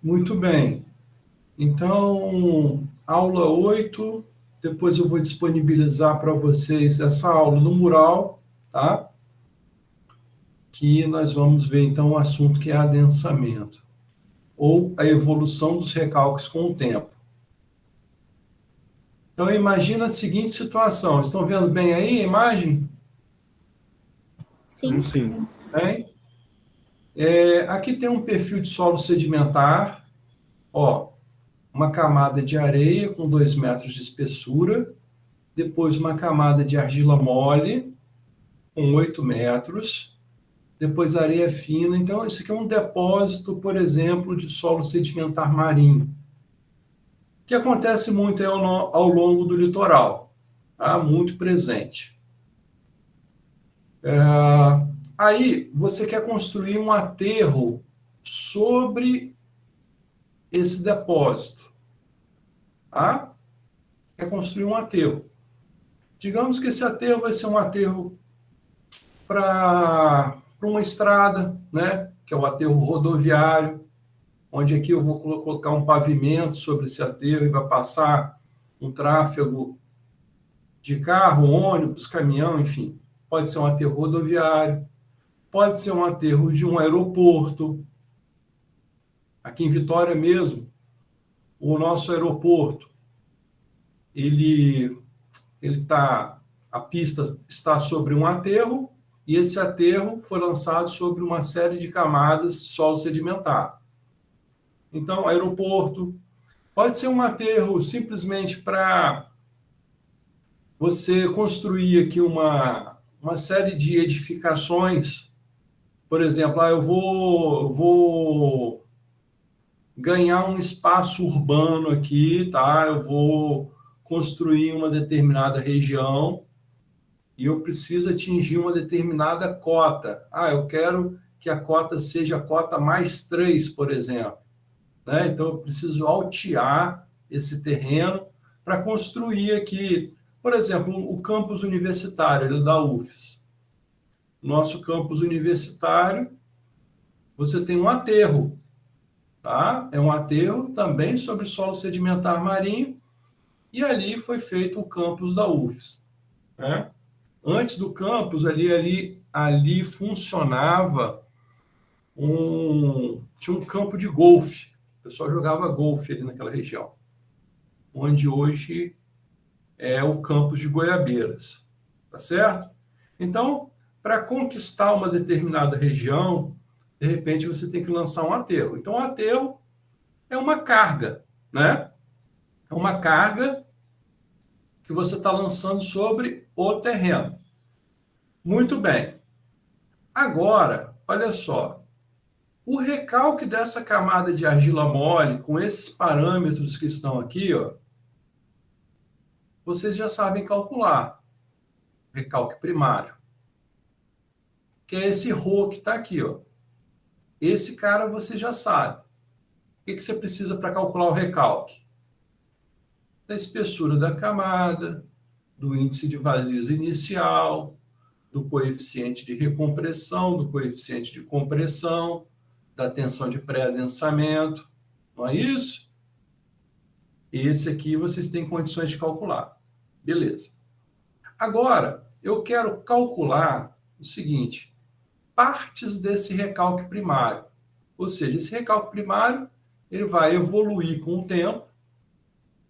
Muito bem. Então, aula 8, depois eu vou disponibilizar para vocês essa aula no mural, tá? Que nós vamos ver, então, o assunto que é adensamento, ou a evolução dos recalques com o tempo. Então, imagina a seguinte situação. Estão vendo bem aí a imagem? Sim. Sim. Bem? Aqui tem um perfil de solo sedimentar, ó, uma camada de areia com 2 metros de espessura, depois uma camada de argila mole com 8 metros, depois areia fina. Então, isso aqui é um depósito, por exemplo, de solo sedimentar marinho, que acontece muito ao longo do litoral, tá? Muito presente. Aí, você quer construir um aterro sobre esse depósito, tá? Quer construir um aterro. Digamos que esse aterro vai ser um aterro para uma estrada, né? Que é o aterro rodoviário, onde aqui eu vou colocar um pavimento sobre esse aterro e vai passar um tráfego de carro, ônibus, caminhão, enfim. Pode ser um aterro rodoviário, pode ser um aterro de um aeroporto. Aqui em Vitória mesmo, o nosso aeroporto, a pista está sobre um aterro, e esse aterro foi lançado sobre uma série de camadas de solo sedimentar. Então, aeroporto, pode ser um aterro simplesmente para você construir aqui uma série de edificações. Por exemplo, eu vou ganhar um espaço urbano aqui, tá? Eu vou construir uma determinada região e eu preciso atingir uma determinada cota. Eu quero que a cota seja a cota mais 3, por exemplo. Né? Então, eu preciso altear esse terreno para construir aqui, por exemplo, o campus universitário da UFES. Nosso campus universitário, você tem um aterro, tá? É um aterro também sobre solo sedimentar marinho, e ali foi feito o campus da UFES. Né? Antes do campus, ali funcionava tinha um campo de golfe. O pessoal jogava golfe ali naquela região, onde hoje é o campus de Goiabeiras. Tá certo? Então, para conquistar uma determinada região, de repente você tem que lançar um aterro. Então, o aterro é uma carga, né? É uma carga que você está lançando sobre o terreno. Muito bem. Agora, olha só. O recalque dessa camada de argila mole, com esses parâmetros que estão aqui, ó, vocês já sabem calcular. Recalque primário. Que é esse ρ que está aqui, ó. Esse cara você já sabe. O que você precisa para calcular o recalque? Da espessura da camada, do índice de vazios inicial, do coeficiente de recompressão, do coeficiente de compressão, da tensão de pré-adensamento. Não é isso? Esse aqui vocês têm condições de calcular. Beleza. Agora, eu quero calcular o seguinte: partes desse recalque primário. Ou seja, esse recalque primário ele vai evoluir com o tempo.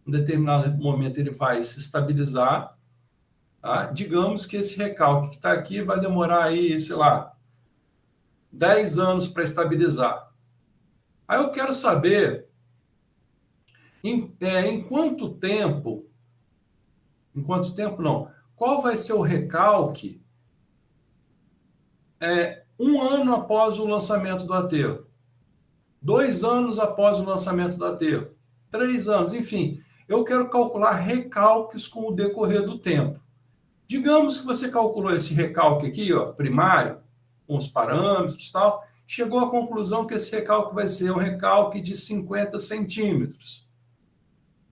Em determinado momento ele vai se estabilizar. Tá? Digamos que esse recalque que está aqui vai demorar aí, sei lá, 10 anos para estabilizar. Aí eu quero saber em quanto tempo não, qual vai ser o recalque um ano após o lançamento do aterro, 2 anos após o lançamento do aterro, 3 anos, enfim. Eu quero calcular recalques com o decorrer do tempo. Digamos que você calculou esse recalque aqui, ó, primário, com os parâmetros e tal, chegou à conclusão que esse recalque vai ser um recalque de 50 centímetros.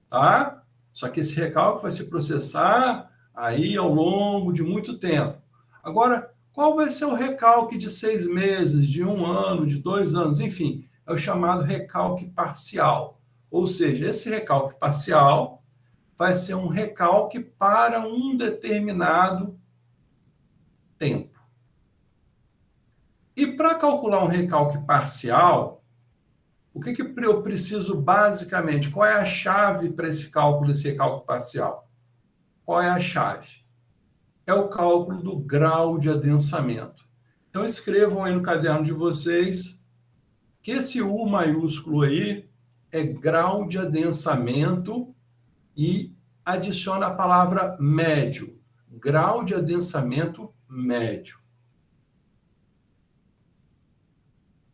Tá? Só que esse recalque vai se processar aí ao longo de muito tempo. Agora, Qual vai ser o recalque de 6 meses, de 1 ano, de 2 anos, enfim, é o chamado recalque parcial. Ou seja, esse recalque parcial vai ser um recalque para um determinado tempo. E para calcular um recalque parcial, o que eu preciso basicamente? Qual é a chave para esse cálculo desse recalque parcial? Qual é a chave? É o cálculo do grau de adensamento. Então, escrevam aí no caderno de vocês que esse U maiúsculo aí é grau de adensamento e adiciona a palavra médio. Grau de adensamento médio.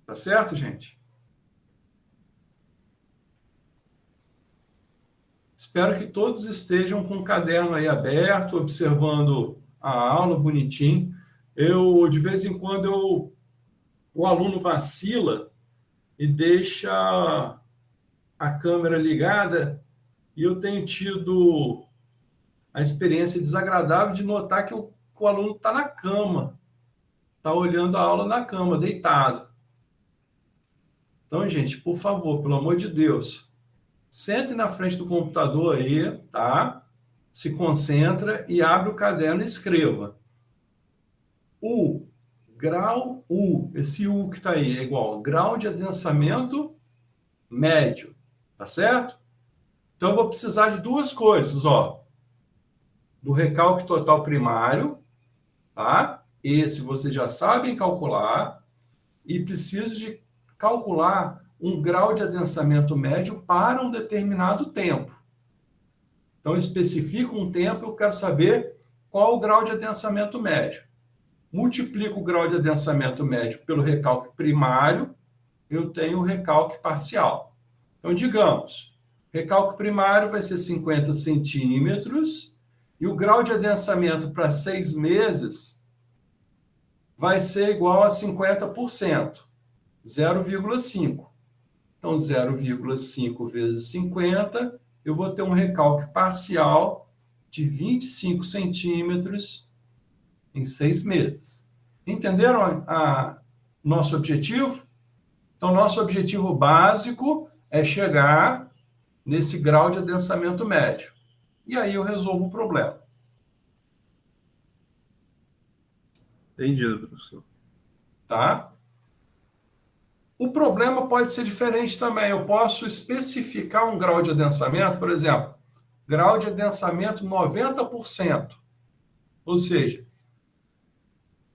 Tá certo, gente? Espero que todos estejam com o caderno aí aberto, observando a aula bonitinho. De vez em quando, o aluno vacila e deixa a câmera ligada e eu tenho tido a experiência desagradável de notar que o aluno está na cama, está olhando a aula na cama, deitado. Então, gente, por favor, pelo amor de Deus, sente na frente do computador aí, tá? Se concentra e abre o caderno e escreva. Esse U que está aí é igual ao grau de adensamento médio, tá certo? Então, eu vou precisar de duas coisas, ó. Do recalque total primário, tá? Esse vocês já sabem calcular, e preciso de calcular um grau de adensamento médio para um determinado tempo. Então, eu especifico um tempo, eu quero saber qual o grau de adensamento médio. Multiplico o grau de adensamento médio pelo recalque primário, eu tenho o recalque parcial. Então, digamos, recalque primário vai ser 50 centímetros, e o grau de adensamento para 6 meses vai ser igual a 50%, 0,5. Então, 0,5 vezes 50, eu vou ter um recalque parcial de 25 centímetros em 6 meses. Entenderam nosso objetivo? Então, nosso objetivo básico é chegar nesse grau de adensamento médio. E aí eu resolvo o problema. Entendido, professor. Tá? O problema pode ser diferente também. Eu posso especificar um grau de adensamento, por exemplo, grau de adensamento 90%. Ou seja,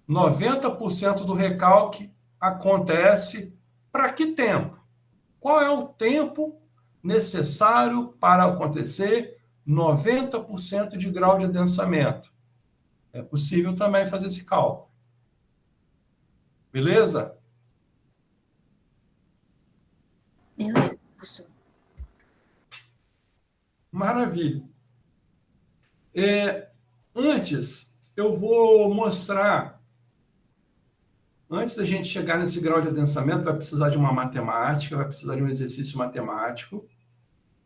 90% do recalque acontece para que tempo? Qual é o tempo necessário para acontecer 90% de grau de adensamento? É possível também fazer esse cálculo. Beleza? Beleza, professor. Maravilha. Antes, eu vou mostrar. Antes da gente chegar nesse grau de adensamento, vai precisar de uma matemática, vai precisar de um exercício matemático,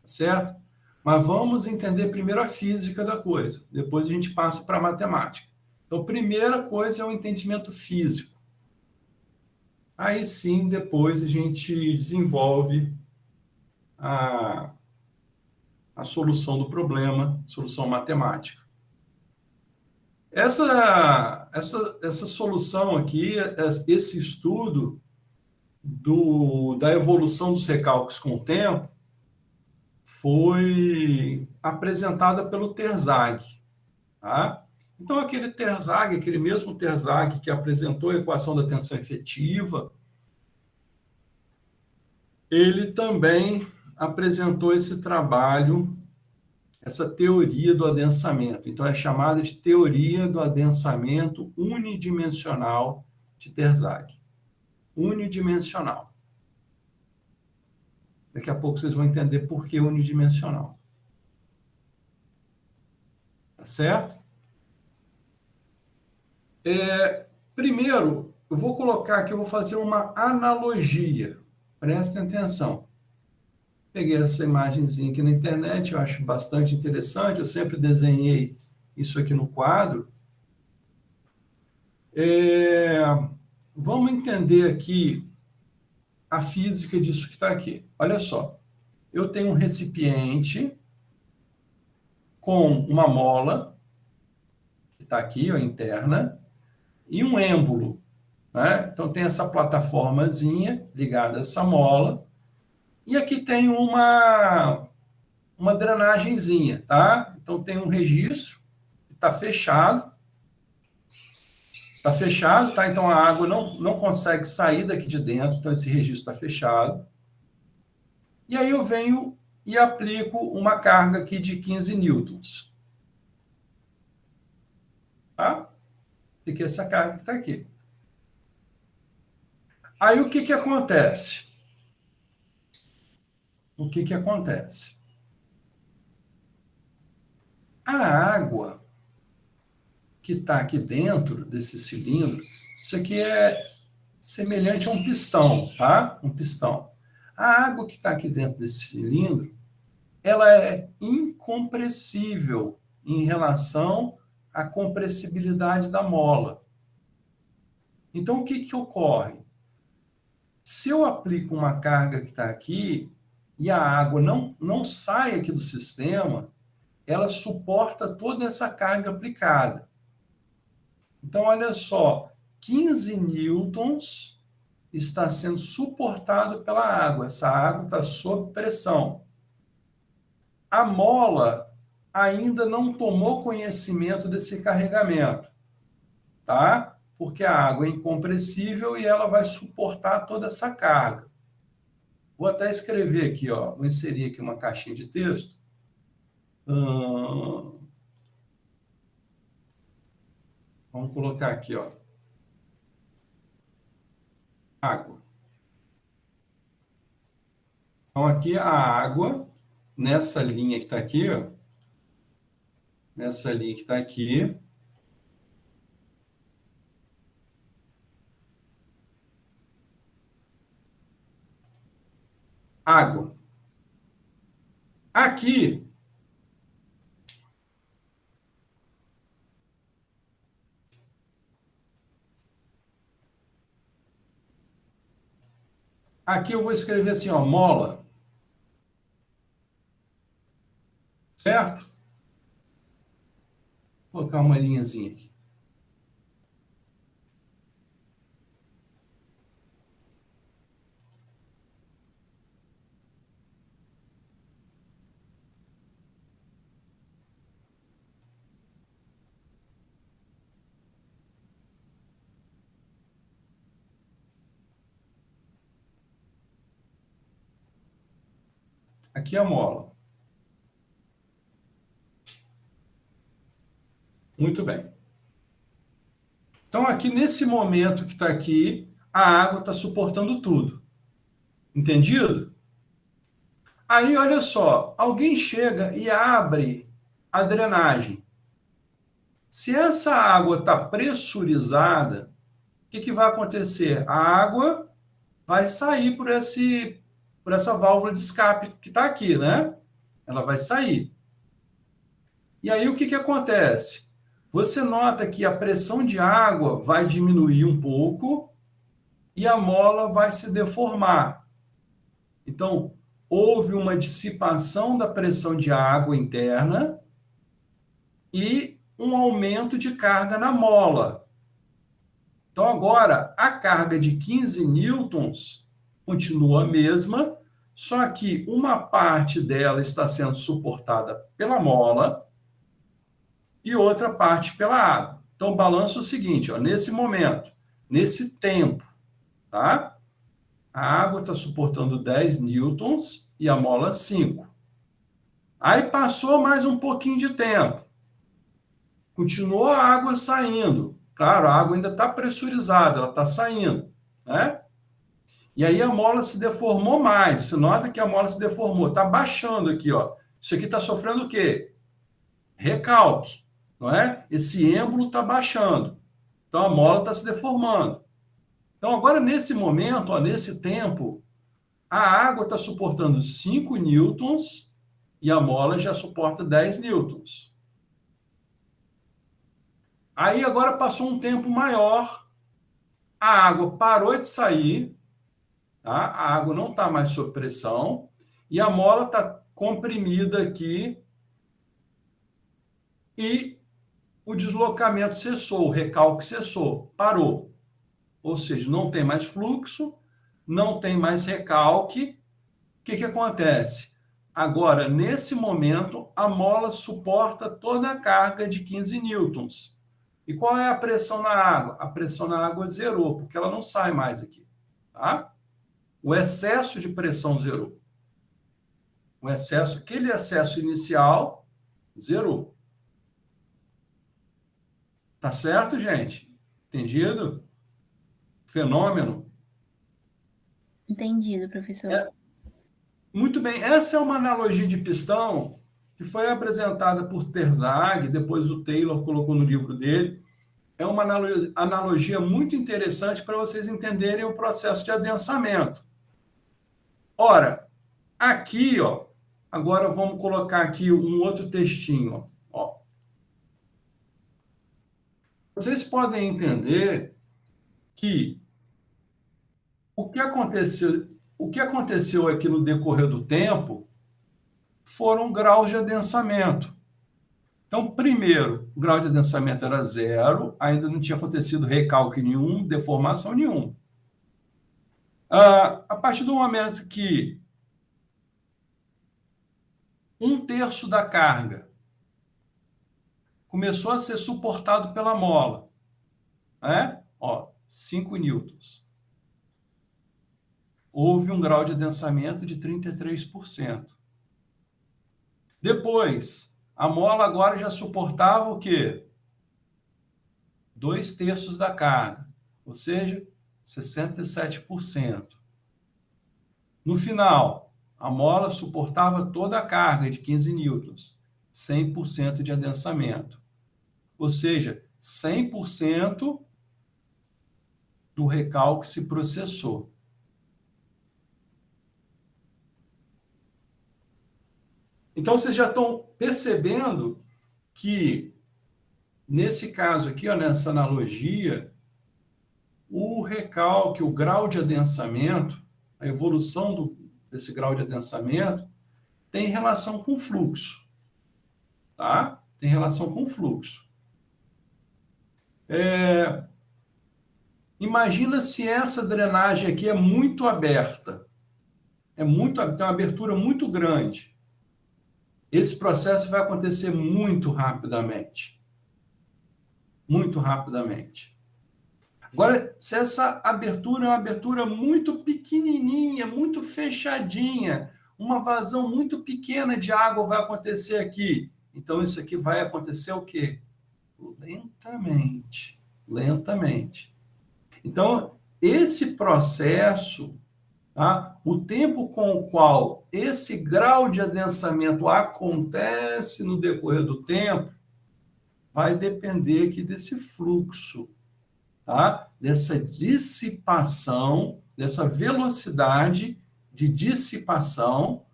certo? Mas vamos entender primeiro a física da coisa, depois a gente passa para a matemática. Então, primeira coisa é o entendimento físico. Aí sim, depois a gente desenvolve a solução do problema, solução matemática. Essa solução aqui, esse estudo da evolução dos recalques com o tempo, foi apresentada pelo Terzaghi. Tá? Então, aquele mesmo Terzaghi que apresentou a equação da tensão efetiva, ele também apresentou esse trabalho, essa teoria do adensamento. Então, é chamada de teoria do adensamento unidimensional de Terzaghi. Unidimensional. Daqui a pouco vocês vão entender por que unidimensional. Tá certo? Primeiro, eu vou colocar aqui, eu vou fazer uma analogia. Prestem atenção. Peguei essa imagenzinha aqui na internet, eu acho bastante interessante, eu sempre desenhei isso aqui no quadro. Vamos entender aqui a física disso que está aqui. Olha só, eu tenho um recipiente com uma mola, que está aqui, ó, interna, e um êmbolo, né? Então, tem essa plataformazinha ligada a essa mola, e aqui tem uma drenagenzinha, tá? Então, tem um registro, está fechado, tá? Então, a água não consegue sair daqui de dentro, então esse registro está fechado. E aí eu venho e aplico uma carga aqui de 15 newtons. Tá? Apliquei essa carga que está aqui. Aí o que acontece? O que acontece? A água que está aqui dentro desse cilindro, isso aqui é semelhante a um pistão, tá? Um pistão. A água que está aqui dentro desse cilindro, ela é incompressível em relação à compressibilidade da mola. Então, o que ocorre? Se eu aplico uma carga que está aqui e a água não sai aqui do sistema, ela suporta toda essa carga aplicada. Então, olha só, 15 newtons está sendo suportado pela água. Essa água está sob pressão. A mola ainda não tomou conhecimento desse carregamento, tá? Porque a água é incompressível e ela vai suportar toda essa carga. Vou até escrever aqui, ó, vou inserir aqui uma caixinha de texto. Vamos colocar aqui, ó, água. Então, aqui a água, nessa linha que está aqui, ó, nessa linha que está aqui, água. Aqui, eu vou escrever assim, ó, mola. Certo? Vou colocar uma linhazinha aqui. Aqui é a mola. Muito bem. Então, aqui nesse momento que está aqui, a água está suportando tudo. Entendido? Aí, olha só, alguém chega e abre a drenagem. Se essa água está pressurizada, o que vai acontecer? A água vai sair por essa válvula de escape que está aqui, né? Ela vai sair. E aí, o que acontece? Você nota que a pressão de água vai diminuir um pouco e a mola vai se deformar. Então, houve uma dissipação da pressão de água interna e um aumento de carga na mola. Então, agora, a carga de 15 newtons continua a mesma, só que uma parte dela está sendo suportada pela mola e outra parte pela água. Então, o balanço é o seguinte, ó, nesse momento, nesse tempo, tá? A água está suportando 10 newtons e a mola 5. Aí passou mais um pouquinho de tempo. Continuou a água saindo. Claro, a água ainda está pressurizada, ela está saindo, né? E aí a mola se deformou mais. Você nota que a mola se deformou. Está baixando aqui, ó. Isso aqui está sofrendo o quê? Recalque, não é? Esse êmbolo está baixando. Então a mola está se deformando. Então agora nesse momento, ó, nesse tempo, a água está suportando 5 newtons e a mola já suporta 10 newtons. Aí agora passou um tempo maior, a água parou de sair, tá? A água não está mais sob pressão e a mola está comprimida aqui e o deslocamento cessou, o recalque cessou, parou. Ou seja, não tem mais fluxo, não tem mais recalque. O que acontece? Agora, nesse momento, a mola suporta toda a carga de 15 newtons. E qual é a pressão na água? A pressão na água zerou, porque ela não sai mais aqui. Tá? O excesso de pressão zerou. Aquele excesso inicial, zerou. Tá certo, gente? Entendido? Fenômeno. Entendido, professor. Muito bem. Essa é uma analogia de pistão que foi apresentada por Terzagh, depois o Taylor colocou no livro dele. É uma analogia muito interessante para vocês entenderem o processo de adensamento. Ora, aqui, ó, agora vamos colocar aqui um outro textinho. Ó. Vocês podem entender que o que aconteceu aqui no decorrer do tempo foram graus de adensamento. Então, primeiro, o grau de adensamento era 0, ainda não tinha acontecido recalque nenhum, deformação nenhuma. A partir do momento que 1/3 da carga começou a ser suportado pela mola, né? Ó, 5 newtons. Houve um grau de adensamento de 33%. Depois, a mola agora já suportava o quê? 2/3 da carga, ou seja, 67%. No final, a mola suportava toda a carga de 15 newtons, 100% de adensamento. Ou seja, 100% do recalque se processou. Então, vocês já estão percebendo que, nesse caso aqui, ó, nessa analogia, o recalque, o grau de adensamento, a evolução desse grau de adensamento, tem relação com o fluxo. Tá? Tem relação com o fluxo. Imagina se essa drenagem aqui é muito aberta. Tem uma abertura muito grande. Esse processo vai acontecer muito rapidamente. Muito rapidamente. Agora, se essa abertura é uma abertura muito pequenininha, muito fechadinha, uma vazão muito pequena de água vai acontecer aqui. Então, isso aqui vai acontecer o quê? Lentamente. Lentamente. Então, esse processo, tá? O tempo com o qual esse grau de adensamento acontece no decorrer do tempo vai depender aqui desse fluxo, tá? Dessa dissipação, dessa velocidade de dissipação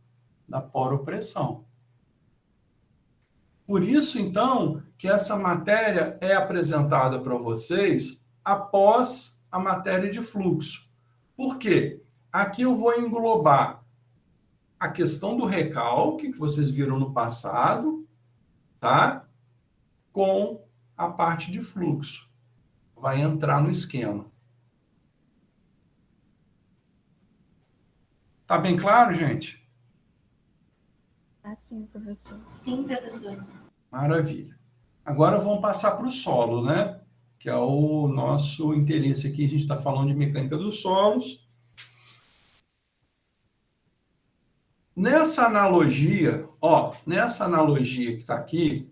da poropressão. Por isso, então, que essa matéria é apresentada para vocês após a matéria de fluxo. Por quê? Aqui eu vou englobar a questão do recalque, que vocês viram no passado, tá? Com a parte de fluxo. Vai entrar no esquema. Tá bem claro, gente? Ah, sim, professor. Sim, professor. Maravilha. Agora vamos passar para o solo, né? Que é o nosso interesse aqui. A gente está falando de mecânica dos solos. Nessa analogia, nessa analogia que está aqui,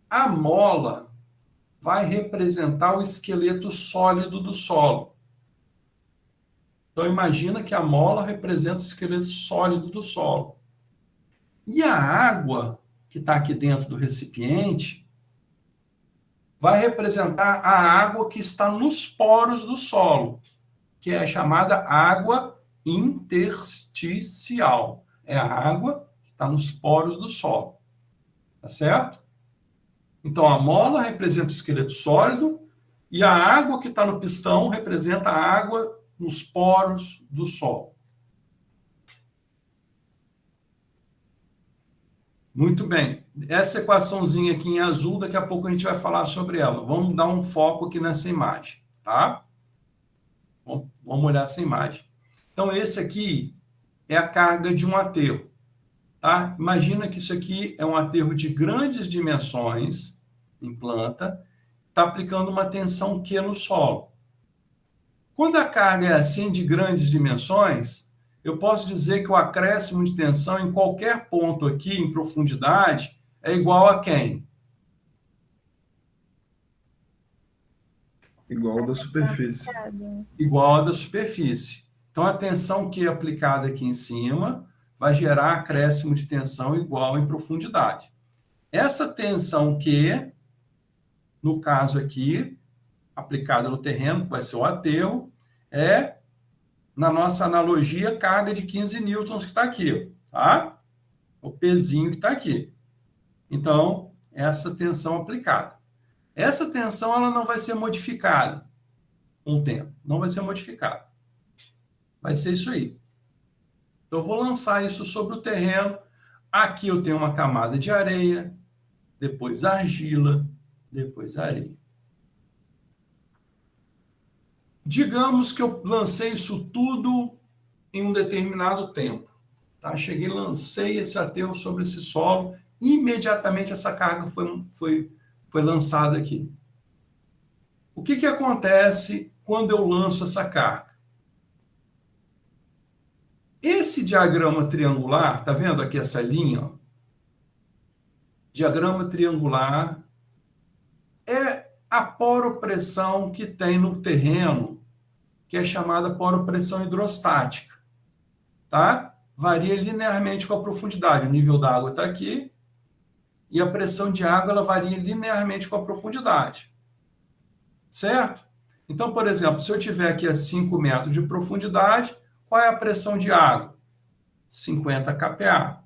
a mola vai representar o esqueleto sólido do solo. Então, imagina que a mola representa o esqueleto sólido do solo. E a água que está aqui dentro do recipiente vai representar a água que está nos poros do solo, que é chamada água intersticial. É a água que está nos poros do solo. Tá certo? Então, a mola representa o esqueleto sólido e a água que está no pistão representa a água nos poros do solo. Muito bem. Essa equaçãozinha aqui em azul, daqui a pouco a gente vai falar sobre ela. Vamos dar um foco aqui nessa imagem, tá? Vamos olhar essa imagem. Então, esse aqui é a carga de um aterro, tá? Imagina que isso aqui é um aterro de grandes dimensões em planta, está aplicando uma tensão Q no solo. Quando a carga é assim de grandes dimensões, eu posso dizer que o acréscimo de tensão em qualquer ponto aqui em profundidade é igual a quem? Igual ao da superfície. Igual a da superfície. Então, a tensão Q aplicada aqui em cima vai gerar acréscimo de tensão igual em profundidade. Essa tensão Q, no caso aqui, aplicada no terreno, que vai ser o aterro, é, na nossa analogia, carga de 15 newtons que está aqui, tá? O pezinho que está aqui. Então, essa tensão aplicada. Essa tensão ela não vai ser modificada com o tempo. Não vai ser modificada. Vai ser isso aí. Eu vou lançar isso sobre o terreno. Aqui eu tenho uma camada de areia, depois argila, depois areia. Digamos que eu lancei isso tudo em um determinado tempo. Tá? Cheguei, lancei esse aterro sobre esse solo, imediatamente essa carga foi lançada aqui. O que acontece quando eu lanço essa carga? Esse diagrama triangular, tá vendo aqui essa linha? Ó? Diagrama triangular é a poropressão que tem no terreno, que é chamada poropressão hidrostática, tá? Varia linearmente com a profundidade. O nível da água está aqui e a pressão de água ela varia linearmente com a profundidade, certo? Então, por exemplo, se eu tiver aqui a 5 metros de profundidade, qual é a pressão de água? 50 kPa.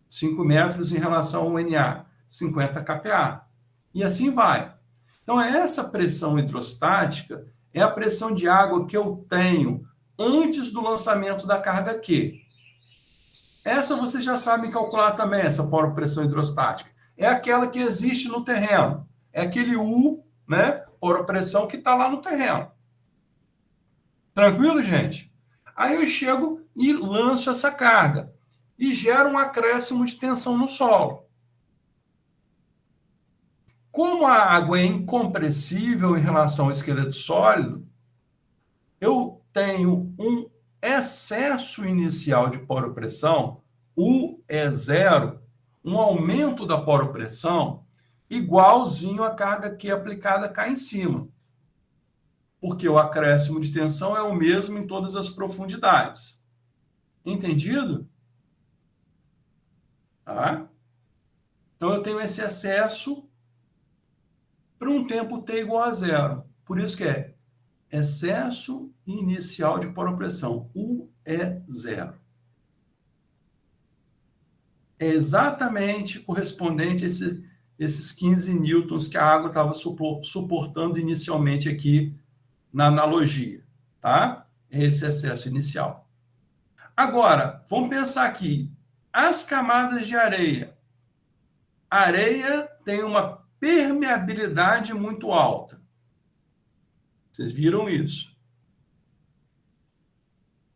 5 metros em relação ao NA, 50 kPa. E assim vai. Então, essa pressão hidrostática é a pressão de água que eu tenho antes do lançamento da carga Q. Essa vocês já sabem calcular também, essa poropressão hidrostática. É aquela que existe no terreno. É aquele U, né, poropressão que está lá no terreno. Tranquilo, gente? Aí eu chego e lanço essa carga. E gera um acréscimo de tensão no solo. Como a água é incompressível em relação ao esqueleto sólido, eu tenho um excesso inicial de poropressão, U é zero, um aumento da poropressão igualzinho à carga Q aplicada cá em cima. Porque o acréscimo de tensão é o mesmo em todas as profundidades. Entendido? Tá? Então, eu tenho esse excesso para um tempo T igual a zero. Por isso que é excesso inicial de poropressão. U é zero. É exatamente correspondente a esses 15 newtons que a água estava suportando inicialmente aqui na analogia. Tá? Esse excesso inicial. Agora, vamos pensar aqui. As camadas de areia. A areia tem uma permeabilidade muito alta. Vocês viram isso?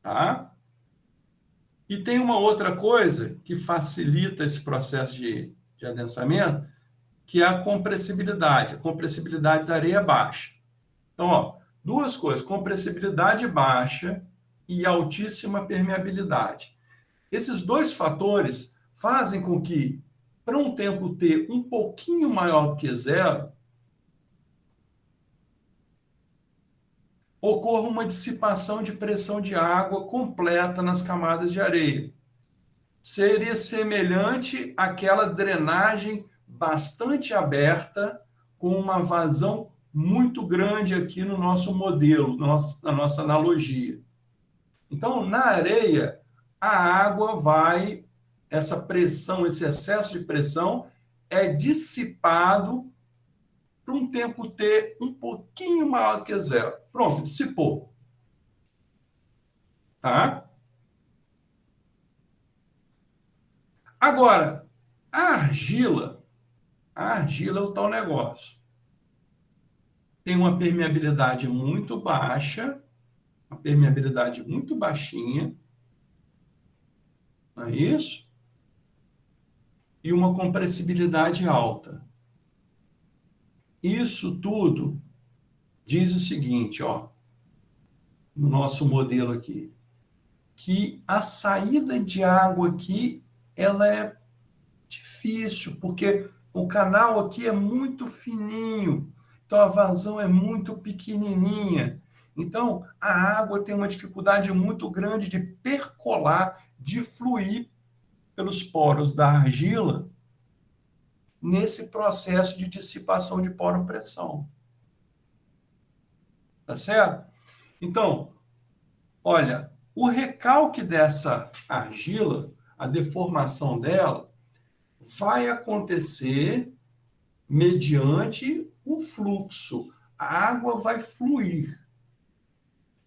Tá? E tem uma outra coisa que facilita esse processo de adensamento, que é a compressibilidade. A compressibilidade da areia é baixa. Então, ó, duas coisas, compressibilidade baixa e altíssima permeabilidade. Esses dois fatores fazem com que, para um tempo T um pouquinho maior do que zero, ocorra uma dissipação de pressão de água completa nas camadas de areia. Seria semelhante àquela drenagem bastante aberta, com uma vazão muito grande aqui no nosso modelo, na nossa analogia. Então, na areia, a água vai, essa pressão, esse excesso de pressão é dissipado para um tempo T um pouquinho maior do que zero. Pronto, dissipou. Tá? Agora, a argila é o tal negócio. Tem uma permeabilidade muito baixa, uma permeabilidade muito baixinha, não é isso? E uma compressibilidade alta. Isso tudo diz o seguinte, ó, no nosso modelo aqui, que a saída de água aqui, ela é difícil, porque o canal aqui é muito fininho, então a vazão é muito pequenininha. Então, a água tem uma dificuldade muito grande de percolar, de fluir pelos poros da argila nesse processo de dissipação de poro-pressão. Tá certo? Então, olha, o recalque dessa argila, a deformação dela, vai acontecer mediante o fluxo. A água vai fluir.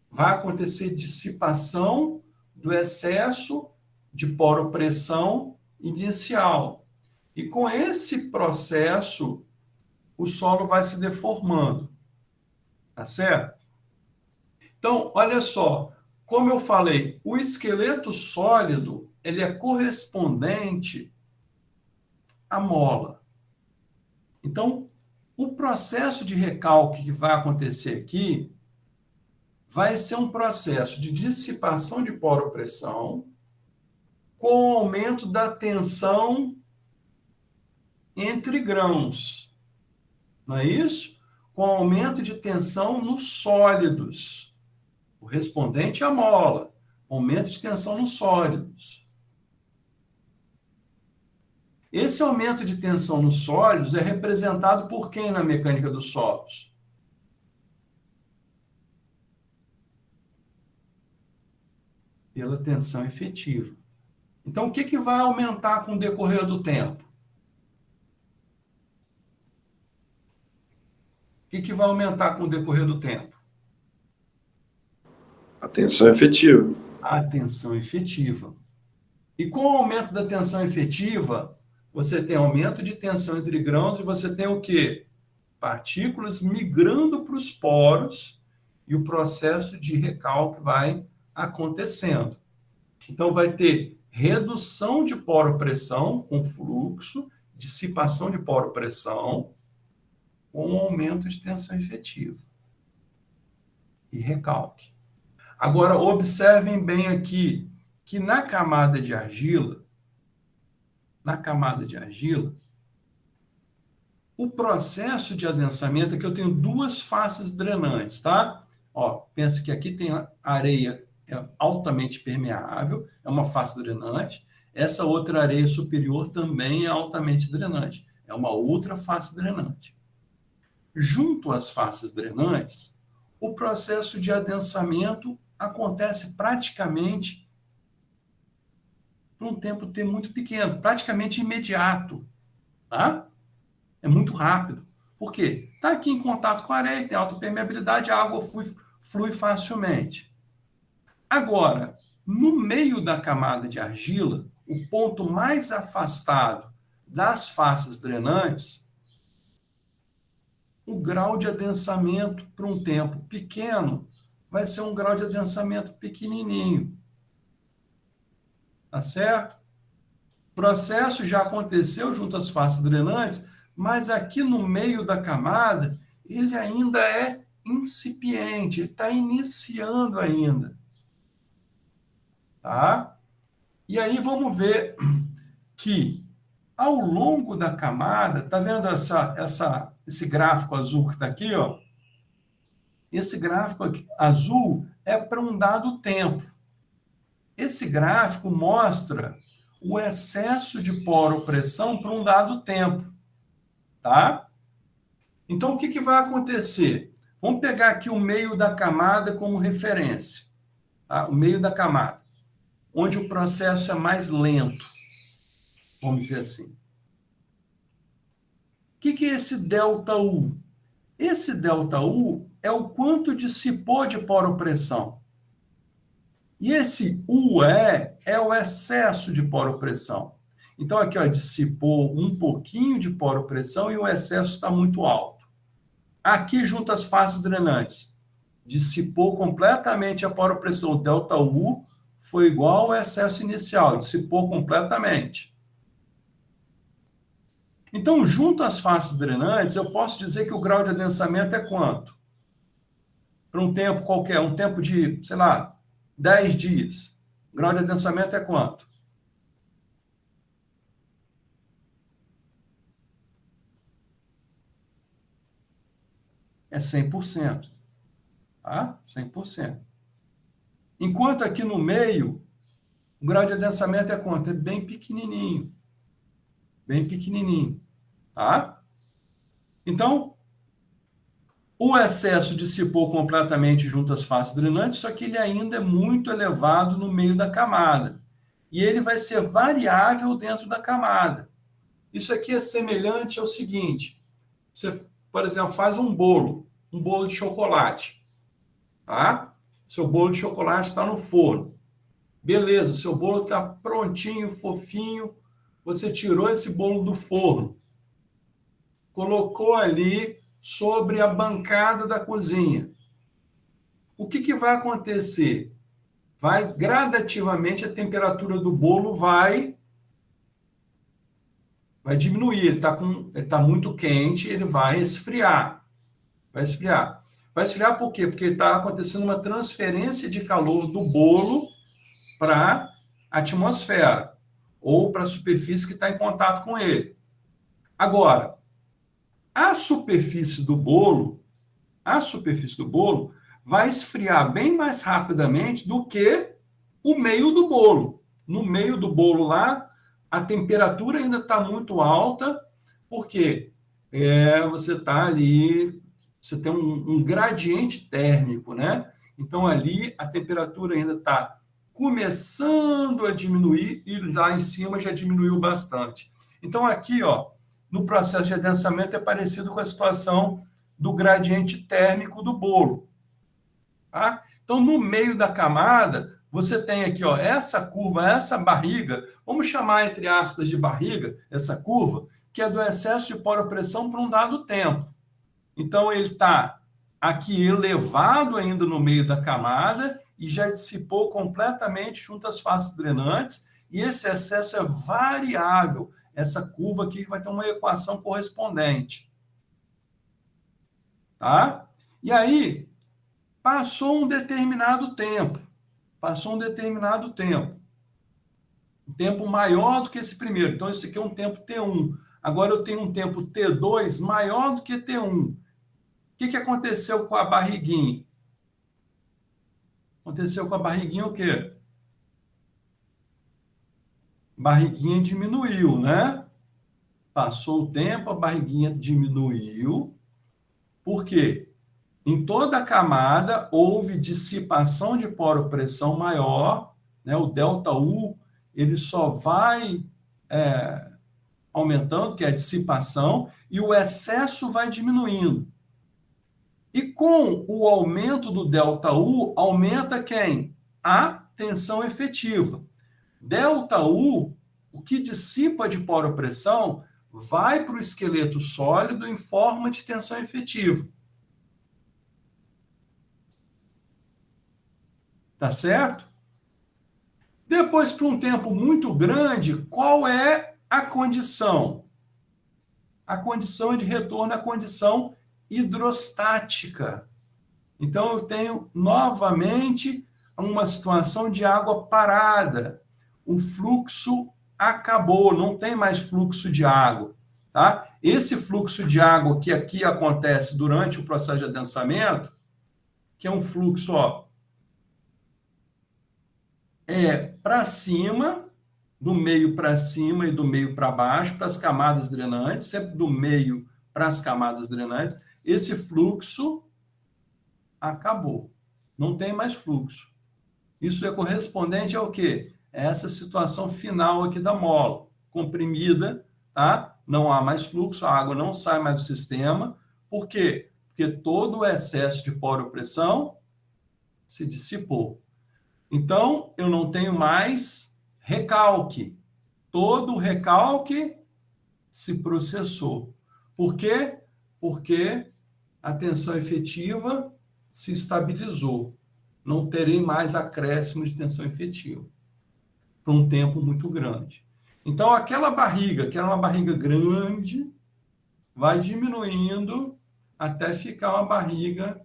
Vai acontecer dissipação do excesso de poropressão inicial. E com esse processo, o solo vai se deformando. Tá certo? Então, olha só, como eu falei, o esqueleto sólido, ele é correspondente à mola. Então, o processo de recalque que vai acontecer aqui vai ser um processo de dissipação de poropressão com o aumento da tensão entre grãos. Não é isso? Com aumento de tensão nos sólidos. O respondente é a mola. Aumento de tensão nos sólidos. Esse aumento de tensão nos sólidos é representado por quem na mecânica dos solos? Pela tensão efetiva. Então, o que vai aumentar com o decorrer do tempo? O que vai aumentar com o decorrer do tempo? A tensão efetiva. A tensão efetiva. E com o aumento da tensão efetiva, você tem aumento de tensão entre grãos e você tem o quê? Partículas migrando para os poros e o processo de recalque vai acontecendo. Então, vai ter redução de poropressão com fluxo, dissipação de poropressão com aumento de tensão efetiva e recalque. Agora, observem bem aqui que na camada de argila, o processo de adensamento é que eu tenho duas faces drenantes, tá? Ó, pensa que aqui tem areia altamente permeável, é uma face drenante. Essa outra areia superior também é altamente drenante, é uma outra face drenante. Junto às faces drenantes, o processo de adensamento acontece praticamente por um tempo T muito pequeno, praticamente imediato, tá? É muito rápido. Por quê? Está aqui em contato com a areia, tem alta permeabilidade, a água flui facilmente. Agora, no meio da camada de argila, o ponto mais afastado das faces drenantes, o grau de adensamento para um tempo pequeno vai ser um grau de adensamento pequenininho. Tá certo? O processo já aconteceu junto às faces drenantes, mas aqui no meio da camada, ele ainda é incipiente, ele está iniciando ainda. Tá? E aí vamos ver que ao longo da camada, tá vendo esse gráfico azul que está aqui, ó? Esse gráfico azul é para um dado tempo. Esse gráfico mostra o excesso de poropressão para um dado tempo, tá? Então, o que vai acontecer? Vamos pegar aqui o meio da camada como referência, tá? O meio da camada, onde o processo é mais lento, vamos dizer assim. O que é esse delta U? Esse ΔU é o quanto dissipou de poropressão. E esse UE é o excesso de poropressão. Então, aqui, ó, dissipou um pouquinho de poropressão e o excesso está muito alto. Aqui, junto às faces drenantes, dissipou completamente a poropressão. O ΔU foi igual ao excesso inicial, dissipou completamente. Então, junto às faces drenantes, eu posso dizer que o grau de adensamento é quanto? Para um tempo qualquer, um tempo de, sei lá, 10 dias. O grau de adensamento é quanto? É 100%. Tá? 100%. Enquanto aqui no meio, o grau de adensamento é quanto? É bem pequenininho. Bem pequenininho. Tá? Então, o excesso dissipou completamente junto às faces drenantes, só que ele ainda é muito elevado no meio da camada. E ele vai ser variável dentro da camada. Isso aqui é semelhante ao seguinte. Você, por exemplo, faz um bolo de chocolate. Tá? Seu bolo de chocolate está no forno. Beleza, seu bolo está prontinho, fofinho. Você tirou esse bolo do forno. Colocou ali sobre a bancada da cozinha. O que vai acontecer? Vai gradativamente a temperatura do bolo vai diminuir. Ele está muito quente, ele vai esfriar. Vai esfriar. Vai esfriar por quê? Porque está acontecendo uma transferência de calor do bolo para a atmosfera ou para a superfície que está em contato com ele. Agora, a superfície do bolo vai esfriar bem mais rapidamente do que o meio do bolo. No meio do bolo lá, a temperatura ainda está muito alta, porque você está ali, você tem um gradiente térmico, né? Então, ali, a temperatura ainda está começando a diminuir e lá em cima já diminuiu bastante. Então, aqui, ó, no processo de adensamento é parecido com a situação do gradiente térmico do bolo. Tá? Então, no meio da camada, você tem aqui, ó, essa curva, essa barriga, vamos chamar, entre aspas, de barriga, essa curva, que é do excesso de poropressão por um dado tempo. Então, ele está aqui elevado ainda no meio da camada e já dissipou completamente junto às faces drenantes, e esse excesso é variável. Essa curva aqui vai ter uma equação correspondente. Tá? E aí, passou um determinado tempo. Um tempo maior do que esse primeiro. Então, esse aqui é um tempo T1. Agora, eu tenho um tempo T2 maior do que T1. O que aconteceu com a barriguinha? Aconteceu com a barriguinha o quê? Barriguinha diminuiu, né? Passou o tempo, a barriguinha diminuiu. Por quê? Em toda a camada houve dissipação de poropressão maior, né? O ΔU ele só vai aumentando, que é a dissipação, e o excesso vai diminuindo. E com o aumento do ΔU, aumenta quem? A tensão efetiva. ΔU, o que dissipa de poropressão, vai para o esqueleto sólido em forma de tensão efetiva. Tá certo? Depois, por um tempo muito grande, qual é a condição? A condição de retorno à condição hidrostática. Então, eu tenho novamente uma situação de água parada. O fluxo acabou, não tem mais fluxo de água. Tá? Esse fluxo de água que aqui acontece durante o processo de adensamento, que é um fluxo, ó, para cima, do meio para cima e do meio para baixo, para as camadas drenantes, sempre do meio para as camadas drenantes, esse fluxo acabou. Não tem mais fluxo. Isso é correspondente ao quê? Essa situação final aqui da mola, comprimida, tá? Não há mais fluxo, a água não sai mais do sistema. Por quê? Porque todo o excesso de poropressão se dissipou. Então, eu não tenho mais recalque. Todo o recalque se processou. Por quê? Porque a tensão efetiva se estabilizou. Não terei mais acréscimo de tensão efetiva por um tempo muito grande. Então, aquela barriga, que era uma barriga grande, vai diminuindo até ficar uma barriga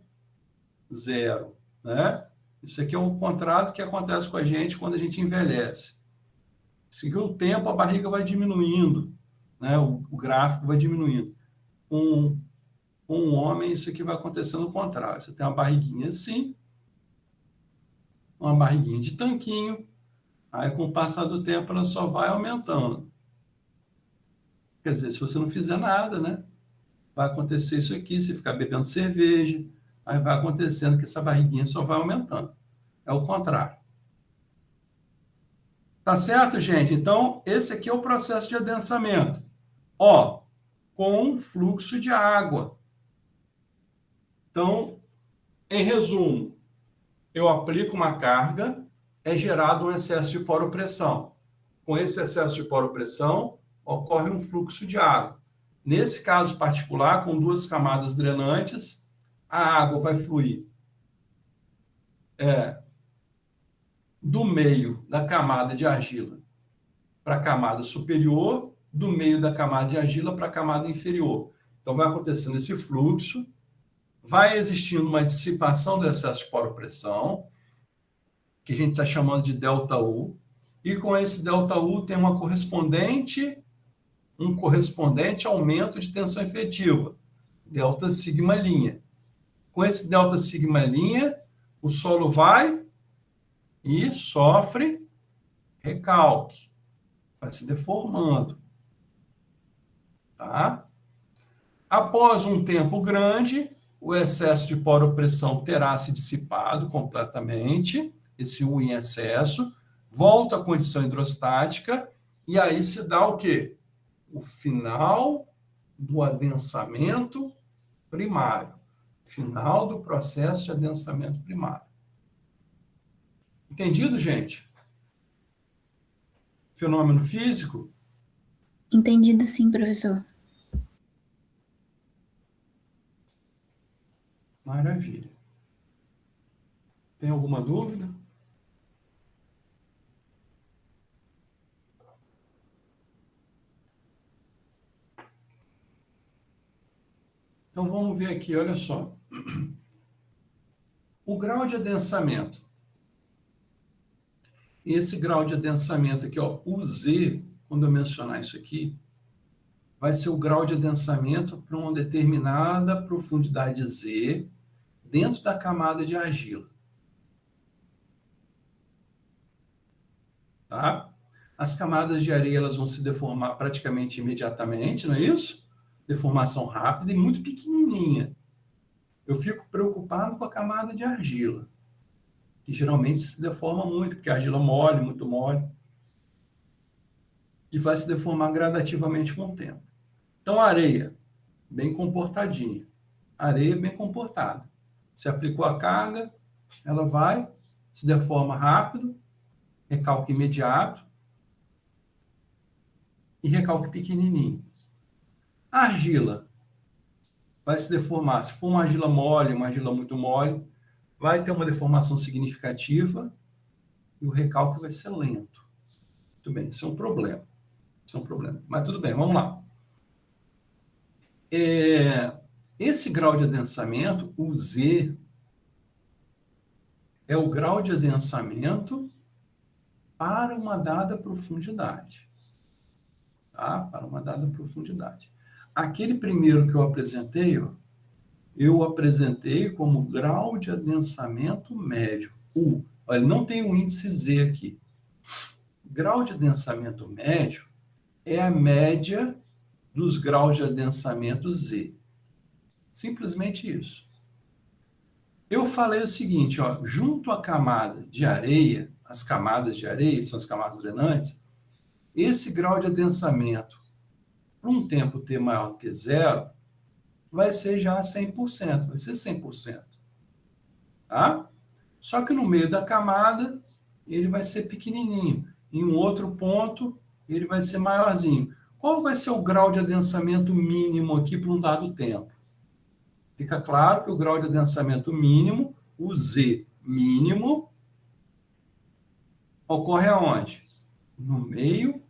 zero, né? Isso aqui é o contrário do que acontece com a gente quando a gente envelhece. Seguindo o tempo, a barriga vai diminuindo, né? O gráfico vai diminuindo. Um homem, isso aqui vai acontecendo o contrário. Você tem uma barriguinha assim, uma barriguinha de tanquinho, aí com o passar do tempo ela só vai aumentando. Quer dizer, se você não fizer nada, né? Vai acontecer isso aqui, se ficar bebendo cerveja, aí vai acontecendo que essa barriguinha só vai aumentando. É o contrário. Tá certo, gente? Então, esse aqui é o processo de adensamento. Ó, com fluxo de água. Então, em resumo, eu aplico uma carga, é gerado um excesso de poropressão. Com esse excesso de poropressão, ocorre um fluxo de água. Nesse caso particular, com duas camadas drenantes, a água vai fluir do meio da camada de argila para a camada superior, do meio da camada de argila para a camada inferior. Então, vai acontecendo esse fluxo, vai existindo uma dissipação do excesso de poropressão, que a gente está chamando de ΔU, e com esse ΔU tem um correspondente aumento de tensão efetiva, delta sigma linha. Com esse delta sigma linha, o solo vai e sofre recalque, vai se deformando. Tá? Após um tempo grande, o excesso de poropressão terá se dissipado completamente, esse U em excesso, volta à condição hidrostática, e aí se dá o quê? O final do adensamento primário. Final do processo de adensamento primário. Entendido, gente? Fenômeno físico? Entendido sim, professor. Maravilha. Tem alguma dúvida? Então, vamos ver aqui, olha só. O grau de adensamento. Esse grau de adensamento aqui, ó, o Z, quando eu mencionar isso aqui, vai ser o grau de adensamento para uma determinada profundidade Z dentro da camada de argila. Tá? As camadas de areia elas vão se deformar praticamente imediatamente, não é isso? Deformação rápida e muito pequenininha. Eu fico preocupado com a camada de argila, que geralmente se deforma muito, porque a argila mole, muito mole, e vai se deformar gradativamente com o tempo. Então, a areia, bem comportadinha. Areia bem comportada. Se aplicou a carga, ela vai, se deforma rápido, recalque imediato e recalque pequenininho. A argila vai se deformar. Se for uma argila mole, uma argila muito mole, vai ter uma deformação significativa e o recalque vai ser lento. Muito bem, isso é um problema. Isso é um problema. Mas tudo bem, vamos lá. Esse grau de adensamento, o Z, é o grau de adensamento para uma dada profundidade. Tá? Para uma dada profundidade. Aquele primeiro que eu apresentei, ó, eu apresentei como grau de adensamento médio, U. Olha, não tem o índice Z aqui. Grau de adensamento médio é a média dos graus de adensamento Z. Simplesmente isso. Eu falei o seguinte, ó, junto à camada de areia, as camadas de areia, são as camadas drenantes, esse grau de adensamento, por um tempo T maior do que zero, vai ser já 100%, vai ser 100%. Tá? Só que no meio da camada, ele vai ser pequenininho. Em um outro ponto, ele vai ser maiorzinho. Qual vai ser o grau de adensamento mínimo aqui para um dado tempo? Fica claro que o grau de adensamento mínimo, o Z mínimo, ocorre aonde? No meio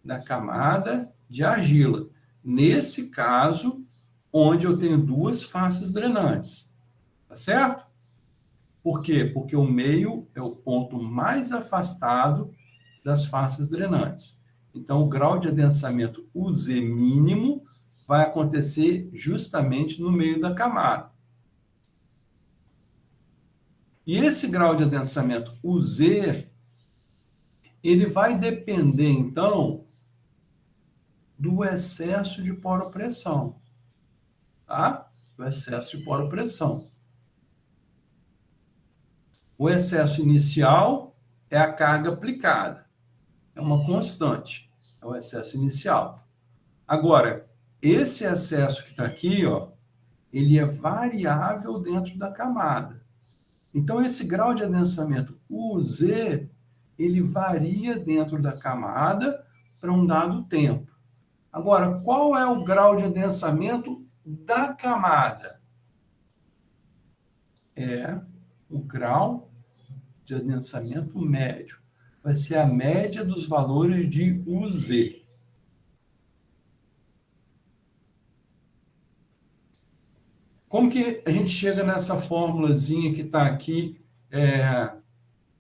da camada de argila. Nesse caso, onde eu tenho duas faces drenantes. Tá certo? Por quê? Porque o meio é o ponto mais afastado das faces drenantes. Então, o grau de adensamento UZ mínimo vai acontecer justamente no meio da camada. E esse grau de adensamento UZ, ele vai depender, então, do excesso de poropressão. Tá? Do excesso de poropressão. O excesso inicial é a carga aplicada. É uma constante. É o excesso inicial. Agora, esse excesso que está aqui, ó, ele é variável dentro da camada. Então, esse grau de adensamento UZ, ele varia dentro da camada para um dado tempo. Agora, qual é o grau de adensamento da camada? É o grau de adensamento médio. Vai ser a média dos valores de UZ. Como que a gente chega nessa fórmulazinha que está aqui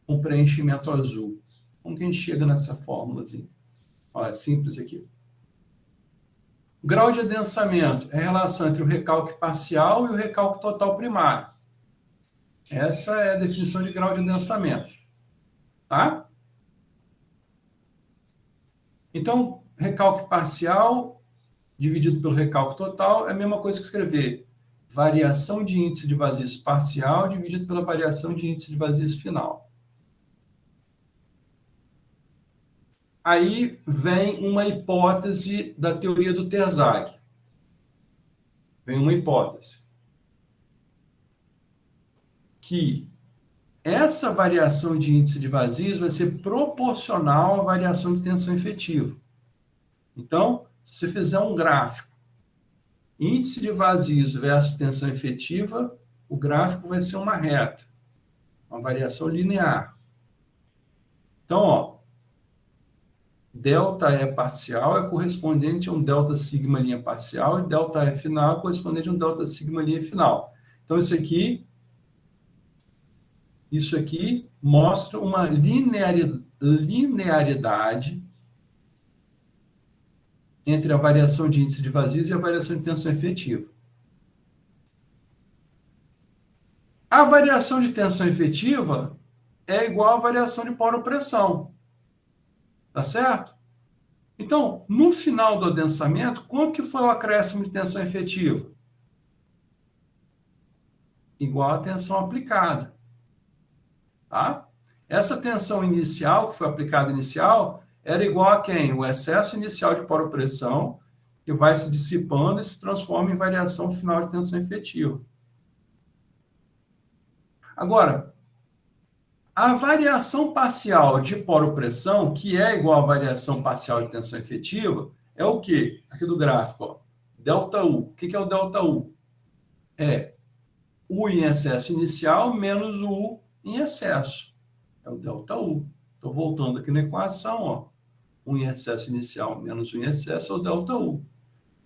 com preenchimento azul? Como que a gente chega nessa fórmulazinha? Olha, simples aqui. O grau de adensamento é a relação entre o recalque parcial e o recalque total primário. Essa é a definição de grau de adensamento. Tá? Então, recalque parcial dividido pelo recalque total é a mesma coisa que escrever variação de índice de vazios parcial dividido pela variação de índice de vazios final. Aí vem uma hipótese da teoria do Terzaghi. Vem uma hipótese. Que essa variação de índice de vazios vai ser proporcional à variação de tensão efetiva. Então, se você fizer um gráfico, índice de vazios versus tensão efetiva, o gráfico vai ser uma reta, uma variação linear. Então, ó, delta E parcial é correspondente a um delta sigma linha parcial e delta E final é correspondente a um delta sigma linha final. Então, isso aqui mostra uma linearidade entre a variação de índice de vazios e a variação de tensão efetiva. A variação de tensão efetiva é igual à variação de poropressão. Tá certo? Então, no final do adensamento, quanto que foi o acréscimo de tensão efetiva? Igual à tensão aplicada. Tá? Essa tensão inicial, que foi aplicada inicial, era igual a quem? O excesso inicial de poropressão, que vai se dissipando e se transforma em variação final de tensão efetiva. Agora, a variação parcial de poropressão, que é igual à variação parcial de tensão efetiva, é o quê? Aqui do gráfico, ó, delta U. O que é o delta U? É U em excesso inicial menos U em excesso. É o delta U. Estou voltando aqui na equação, ó. U em excesso inicial menos U em excesso é o delta U.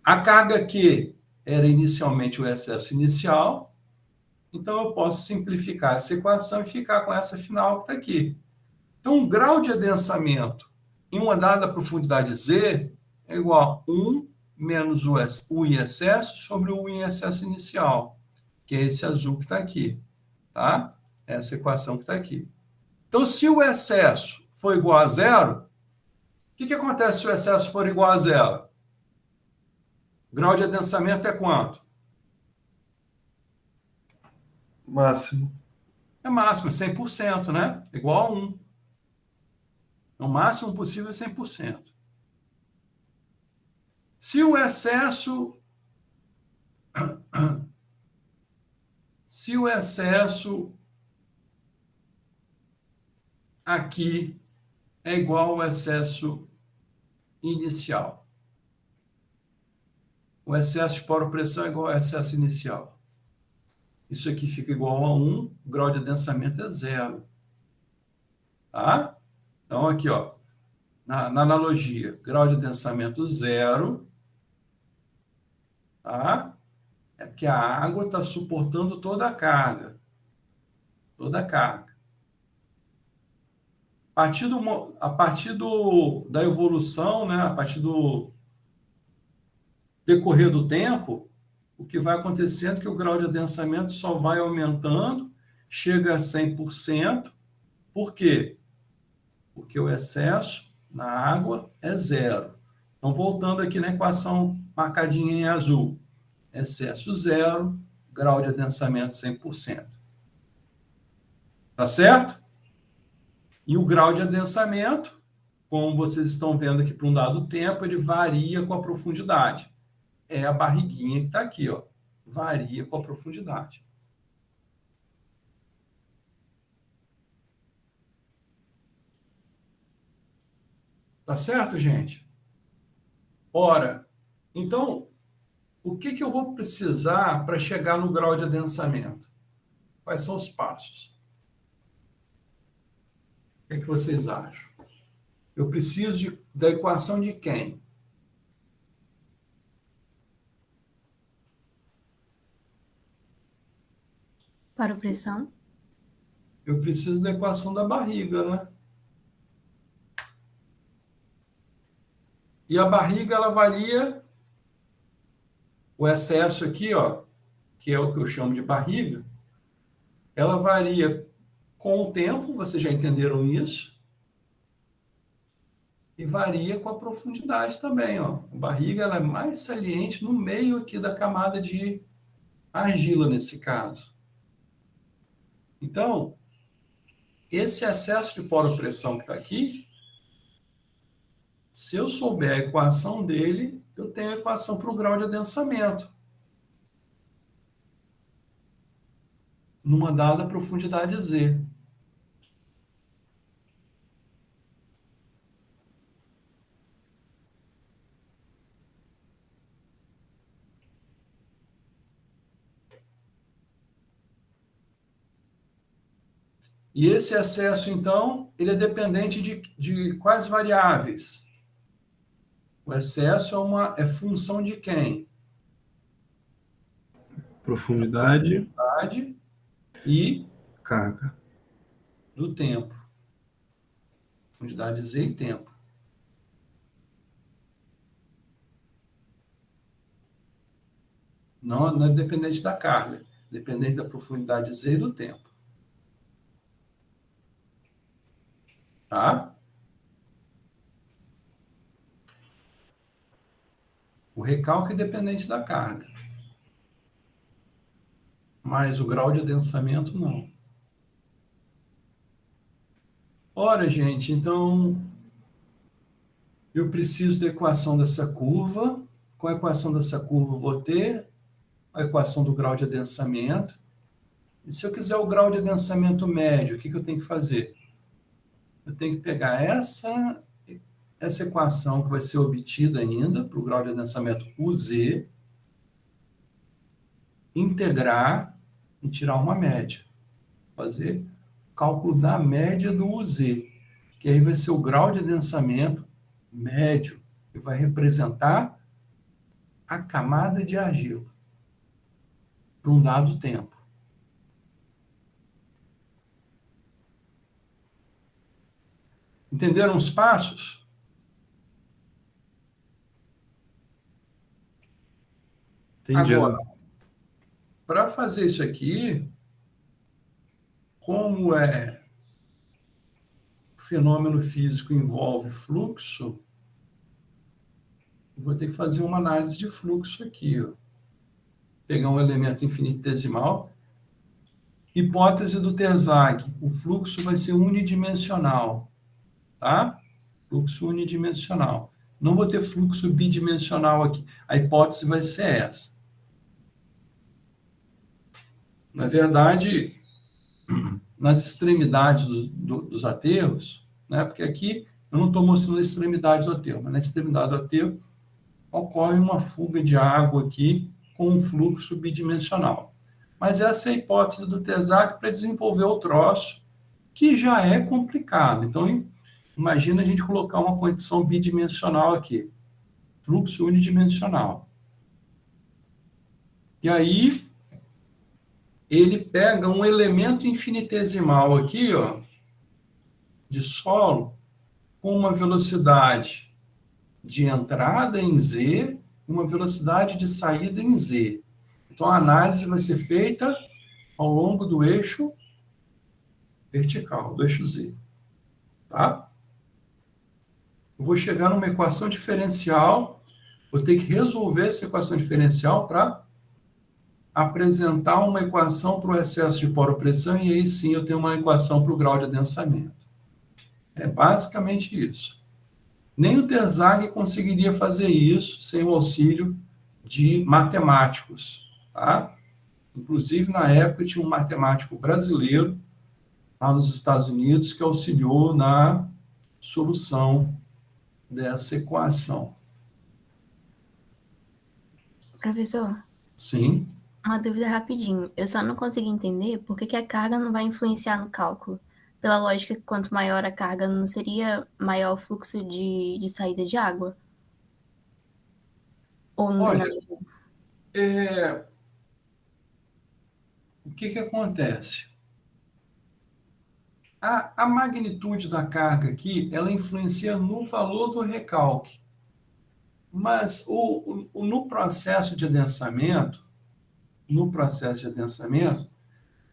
A carga Q era inicialmente o excesso inicial, então eu posso simplificar essa equação e ficar com essa final que está aqui. Então, o grau de adensamento em uma dada profundidade Z é igual a 1 menos o U em excesso sobre o U em excesso inicial, que é esse azul que está aqui. Tá? Essa equação que está aqui. Então, se o excesso for igual a zero, o que acontece se o excesso for igual a zero? O grau de adensamento é quanto? Máximo. É máximo, é 100%, né? Igual a 1. O máximo possível é 100%. Se o excesso Se o excesso aqui é igual ao excesso inicial, o excesso de poropressão é igual ao excesso inicial. Isso aqui fica igual a 1, o grau de adensamento é 0. Tá? Então, aqui, ó, na analogia, grau de adensamento 0, tá? É porque a água está suportando toda a carga. Toda a carga. A partir da evolução, né, a partir do decorrer do tempo, o que vai acontecendo é que o grau de adensamento só vai aumentando, chega a 100%. Por quê? Porque o excesso na água é 0. Então, voltando aqui na equação marcadinha em azul. Excesso 0, grau de adensamento 100%. Tá certo? E o grau de adensamento, como vocês estão vendo aqui por um dado tempo, ele varia com a profundidade. É a barriguinha que está aqui, ó. Varia com a profundidade. Tá certo, gente? Ora, então, o que eu vou precisar para chegar no grau de adensamento? Quais são os passos? O que vocês acham? Eu preciso da equação de quem? Poropressão. Eu preciso da equação da barriga, né? E a barriga, ela varia, o excesso aqui, ó, que é o que eu chamo de barriga, ela varia com o tempo, vocês já entenderam isso, e varia com a profundidade também, ó. A barriga, ela é mais saliente no meio aqui da camada de argila, nesse caso. Então, esse excesso de poropressão que está aqui, se eu souber a equação dele, eu tenho a equação para o grau de adensamento. Numa dada profundidade Z. E esse excesso, então, ele é dependente de quais variáveis? O excesso é função de quem? Profundidade E carga. Do tempo. Profundidade Z e tempo. Não é dependente da carga, dependente da profundidade Z e do tempo. Tá? O recalque é dependente da carga. Mas o grau de adensamento, não. Ora, gente, então, eu preciso da equação dessa curva. Com a equação dessa curva, eu vou ter a equação do grau de adensamento. E se eu quiser o grau de adensamento médio, o que eu tenho que fazer? Eu tenho que pegar essa equação que vai ser obtida ainda para o grau de adensamento UZ, integrar e tirar uma média. Fazer cálculo da média do UZ, que aí vai ser o grau de adensamento médio, que vai representar a camada de argila por um dado tempo. Entenderam os passos? Entendi. Agora, para fazer isso aqui, como o fenômeno físico envolve fluxo, eu vou ter que fazer uma análise de fluxo aqui. Ó. Pegar um elemento infinitesimal. Hipótese do Terzagh. O fluxo vai ser unidimensional. Tá? Fluxo unidimensional. Não vou ter fluxo bidimensional aqui. A hipótese vai ser essa. Na verdade, nas extremidades dos aterros, né? Porque aqui eu não estou mostrando a extremidade do aterro, mas na extremidade do aterro ocorre uma fuga de água aqui com um fluxo bidimensional. Mas essa é a hipótese do TESAC para desenvolver o troço, que já é complicado. Então, imagina a gente colocar uma condição bidimensional aqui, fluxo unidimensional. E aí, ele pega um elemento infinitesimal aqui, ó, de solo, com uma velocidade de entrada em Z e uma velocidade de saída em Z. Então, a análise vai ser feita ao longo do eixo vertical, do eixo Z. Tá? Eu vou chegar numa equação diferencial, vou ter que resolver essa equação diferencial para apresentar uma equação para o excesso de poropressão, e aí sim eu tenho uma equação para o grau de adensamento. É basicamente isso. Nem o TESAC conseguiria fazer isso sem o auxílio de matemáticos. Tá? Inclusive, na época, tinha um matemático brasileiro, lá nos Estados Unidos, que auxiliou na solução dessa equação. Professor, Sim. uma dúvida rapidinho. Eu só não consegui entender por que a carga não vai influenciar no cálculo. Pela lógica que quanto maior a carga, não seria maior o fluxo de saída de água? Ou não tem Olha, nada a ver? o que acontece? A magnitude da carga aqui, ela influencia no valor do recalque. Mas no processo de adensamento,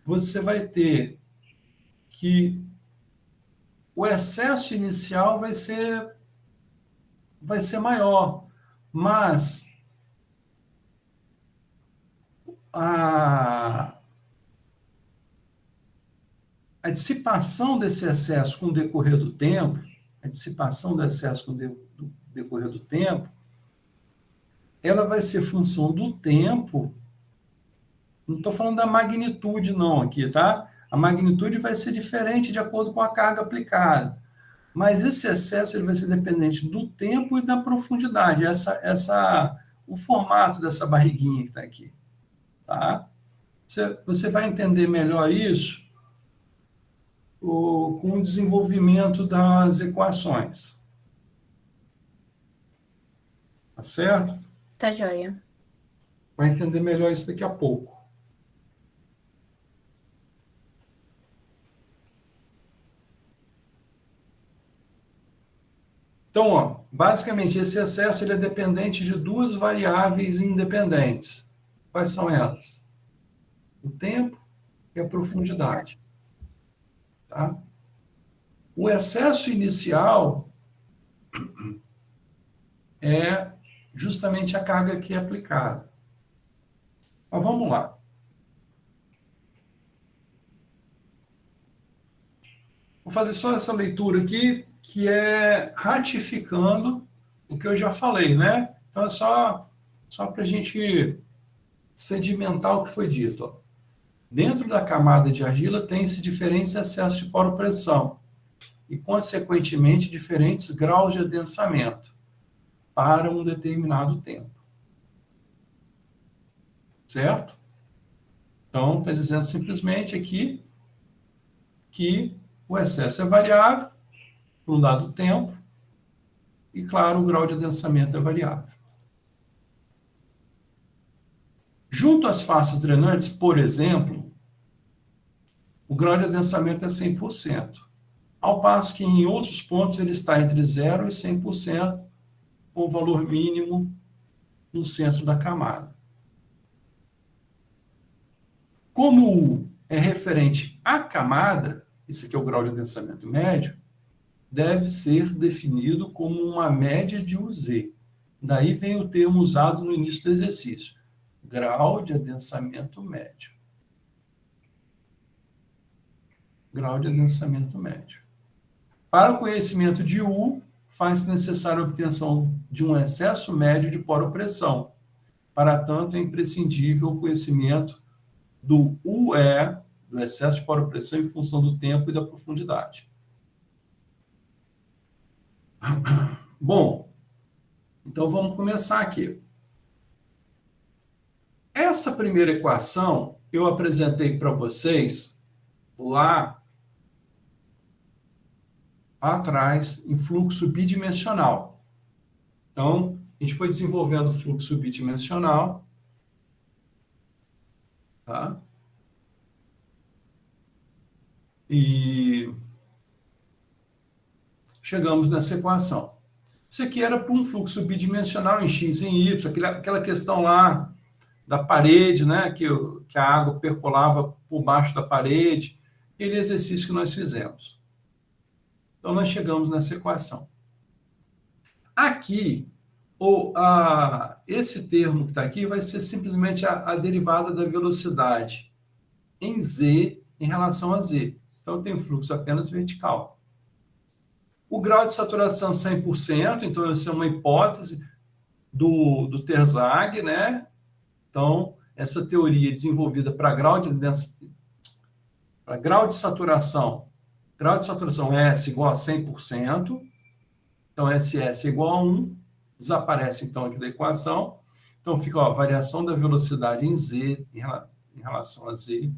você vai ter que o excesso inicial vai ser maior, mas a dissipação desse excesso com o decorrer do tempo, ela vai ser função do tempo. Não estou falando da magnitude, não, aqui, tá? A magnitude vai ser diferente de acordo com a carga aplicada. Mas esse excesso ele vai ser dependente do tempo e da profundidade. O formato dessa barriguinha que está aqui. Tá? Você vai entender melhor isso com o desenvolvimento das equações. Tá certo? Tá joia. Vai entender melhor isso daqui a pouco. Então, ó, basicamente, esse excesso ele é dependente de duas variáveis independentes. Quais são elas? O tempo e a profundidade. Tá? O excesso inicial é justamente a carga que é aplicada. Mas vamos lá. Vou fazer só essa leitura aqui, que é ratificando o que eu já falei, né? Então, é só para a gente sedimentar o que foi dito. Ó. Dentro da camada de argila tem-se diferentes excessos de poropressão e, consequentemente, diferentes graus de adensamento para um determinado tempo. Certo? Então, está dizendo simplesmente aqui que o excesso é variável por um dado tempo e, claro, o grau de adensamento é variável. Junto às faces drenantes, por exemplo, o grau de adensamento é 100%, ao passo que em outros pontos ele está entre 0% e 100%, com o valor mínimo no centro da camada. Como é referente à camada, esse aqui é o grau de adensamento médio, deve ser definido como uma média de UZ. Daí vem o termo usado no início do exercício, grau de adensamento médio. Grau de adensamento médio. Para o conhecimento de U, faz-se necessária a obtenção de um excesso médio de poropressão. Para tanto, é imprescindível o conhecimento do UE, do excesso de poropressão em função do tempo e da profundidade. Bom, então vamos começar aqui. Essa primeira equação eu apresentei para vocês lá atrás em fluxo bidimensional. Então, a gente foi desenvolvendo o fluxo bidimensional, tá? E chegamos nessa equação. Isso aqui era para um fluxo bidimensional em x e em y, aquela questão lá da parede, né, que a água percolava por baixo da parede, aquele exercício que nós fizemos. Então, nós chegamos nessa equação. Aqui, esse termo que está aqui vai ser simplesmente a derivada da velocidade em z em relação a z. Então, eu tenho fluxo apenas vertical. O grau de saturação 100%, então, essa é uma hipótese do Terzagh, né? Então, essa teoria é desenvolvida para grau de saturação. Grau de saturação S igual a 100%. Então, SS igual a 1. Desaparece, então, aqui da equação. Então, fica a variação da velocidade em Z, em relação a Z,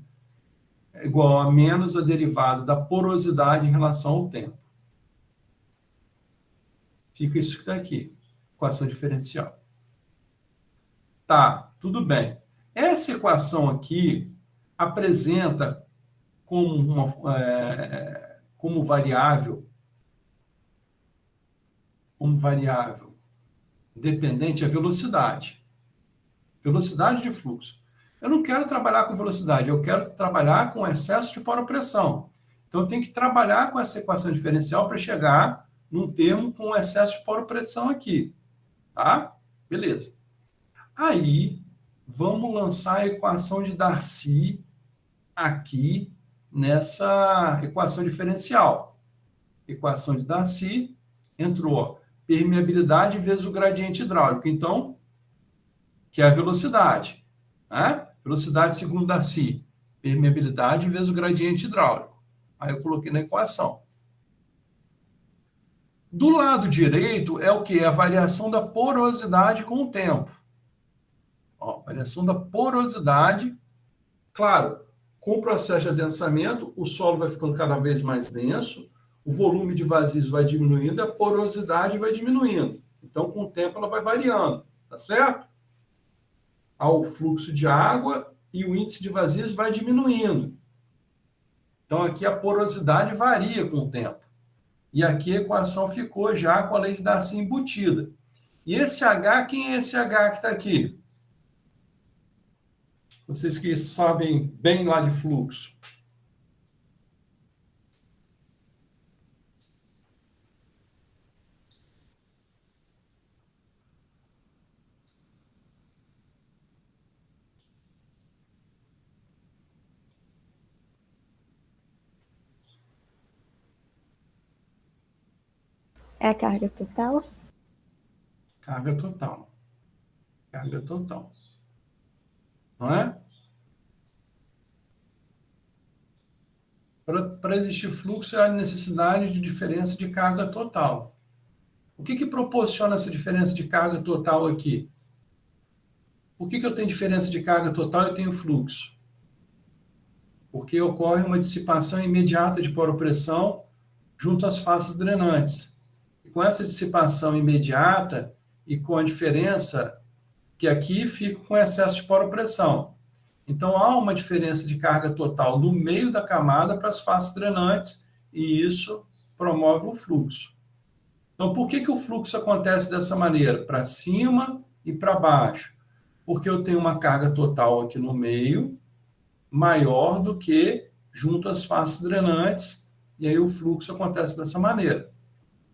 é igual a menos a derivada da porosidade em relação ao tempo. Fica isso que está aqui. Equação diferencial. Tá, tudo bem. Essa equação aqui apresenta como variável dependente a velocidade. Velocidade de fluxo. Eu não quero trabalhar com velocidade, eu quero trabalhar com excesso de poropressão. Então, eu tenho que trabalhar com essa equação diferencial para chegar num termo com excesso de poropressão aqui. Tá? Beleza. Aí, vamos lançar a equação de Darcy aqui nessa equação diferencial. Equação de Darcy entrou permeabilidade vezes o gradiente hidráulico. Então, que é a velocidade. Né? Velocidade segundo Darcy. Permeabilidade vezes o gradiente hidráulico. Aí eu coloquei na equação. Do lado direito é o que? A variação da porosidade com o tempo. Ó, variação da porosidade. Claro, com o processo de adensamento, o solo vai ficando cada vez mais denso, o volume de vazios vai diminuindo, a porosidade vai diminuindo. Então, com o tempo, ela vai variando, tá certo? O fluxo de água e o índice de vazios vai diminuindo. Então, aqui a porosidade varia com o tempo. E aqui a equação ficou já com a lei de Darcy embutida. E esse H, quem é esse H que está aqui? Vocês que sabem bem lá de fluxo. É a carga total? Carga total. Carga total. Não é? Para existir fluxo, há necessidade de diferença de carga total. O que proporciona essa diferença de carga total aqui? Por que eu tenho diferença de carga total e eu tenho fluxo? Porque ocorre uma dissipação imediata de poropressão junto às faces drenantes. E com essa dissipação imediata e com a diferença que aqui fica com excesso de poropressão. Então, há uma diferença de carga total no meio da camada para as faces drenantes e isso promove o fluxo. Então, por que o fluxo acontece dessa maneira? Para cima e para baixo. Porque eu tenho uma carga total aqui no meio maior do que junto às faces drenantes e aí o fluxo acontece dessa maneira.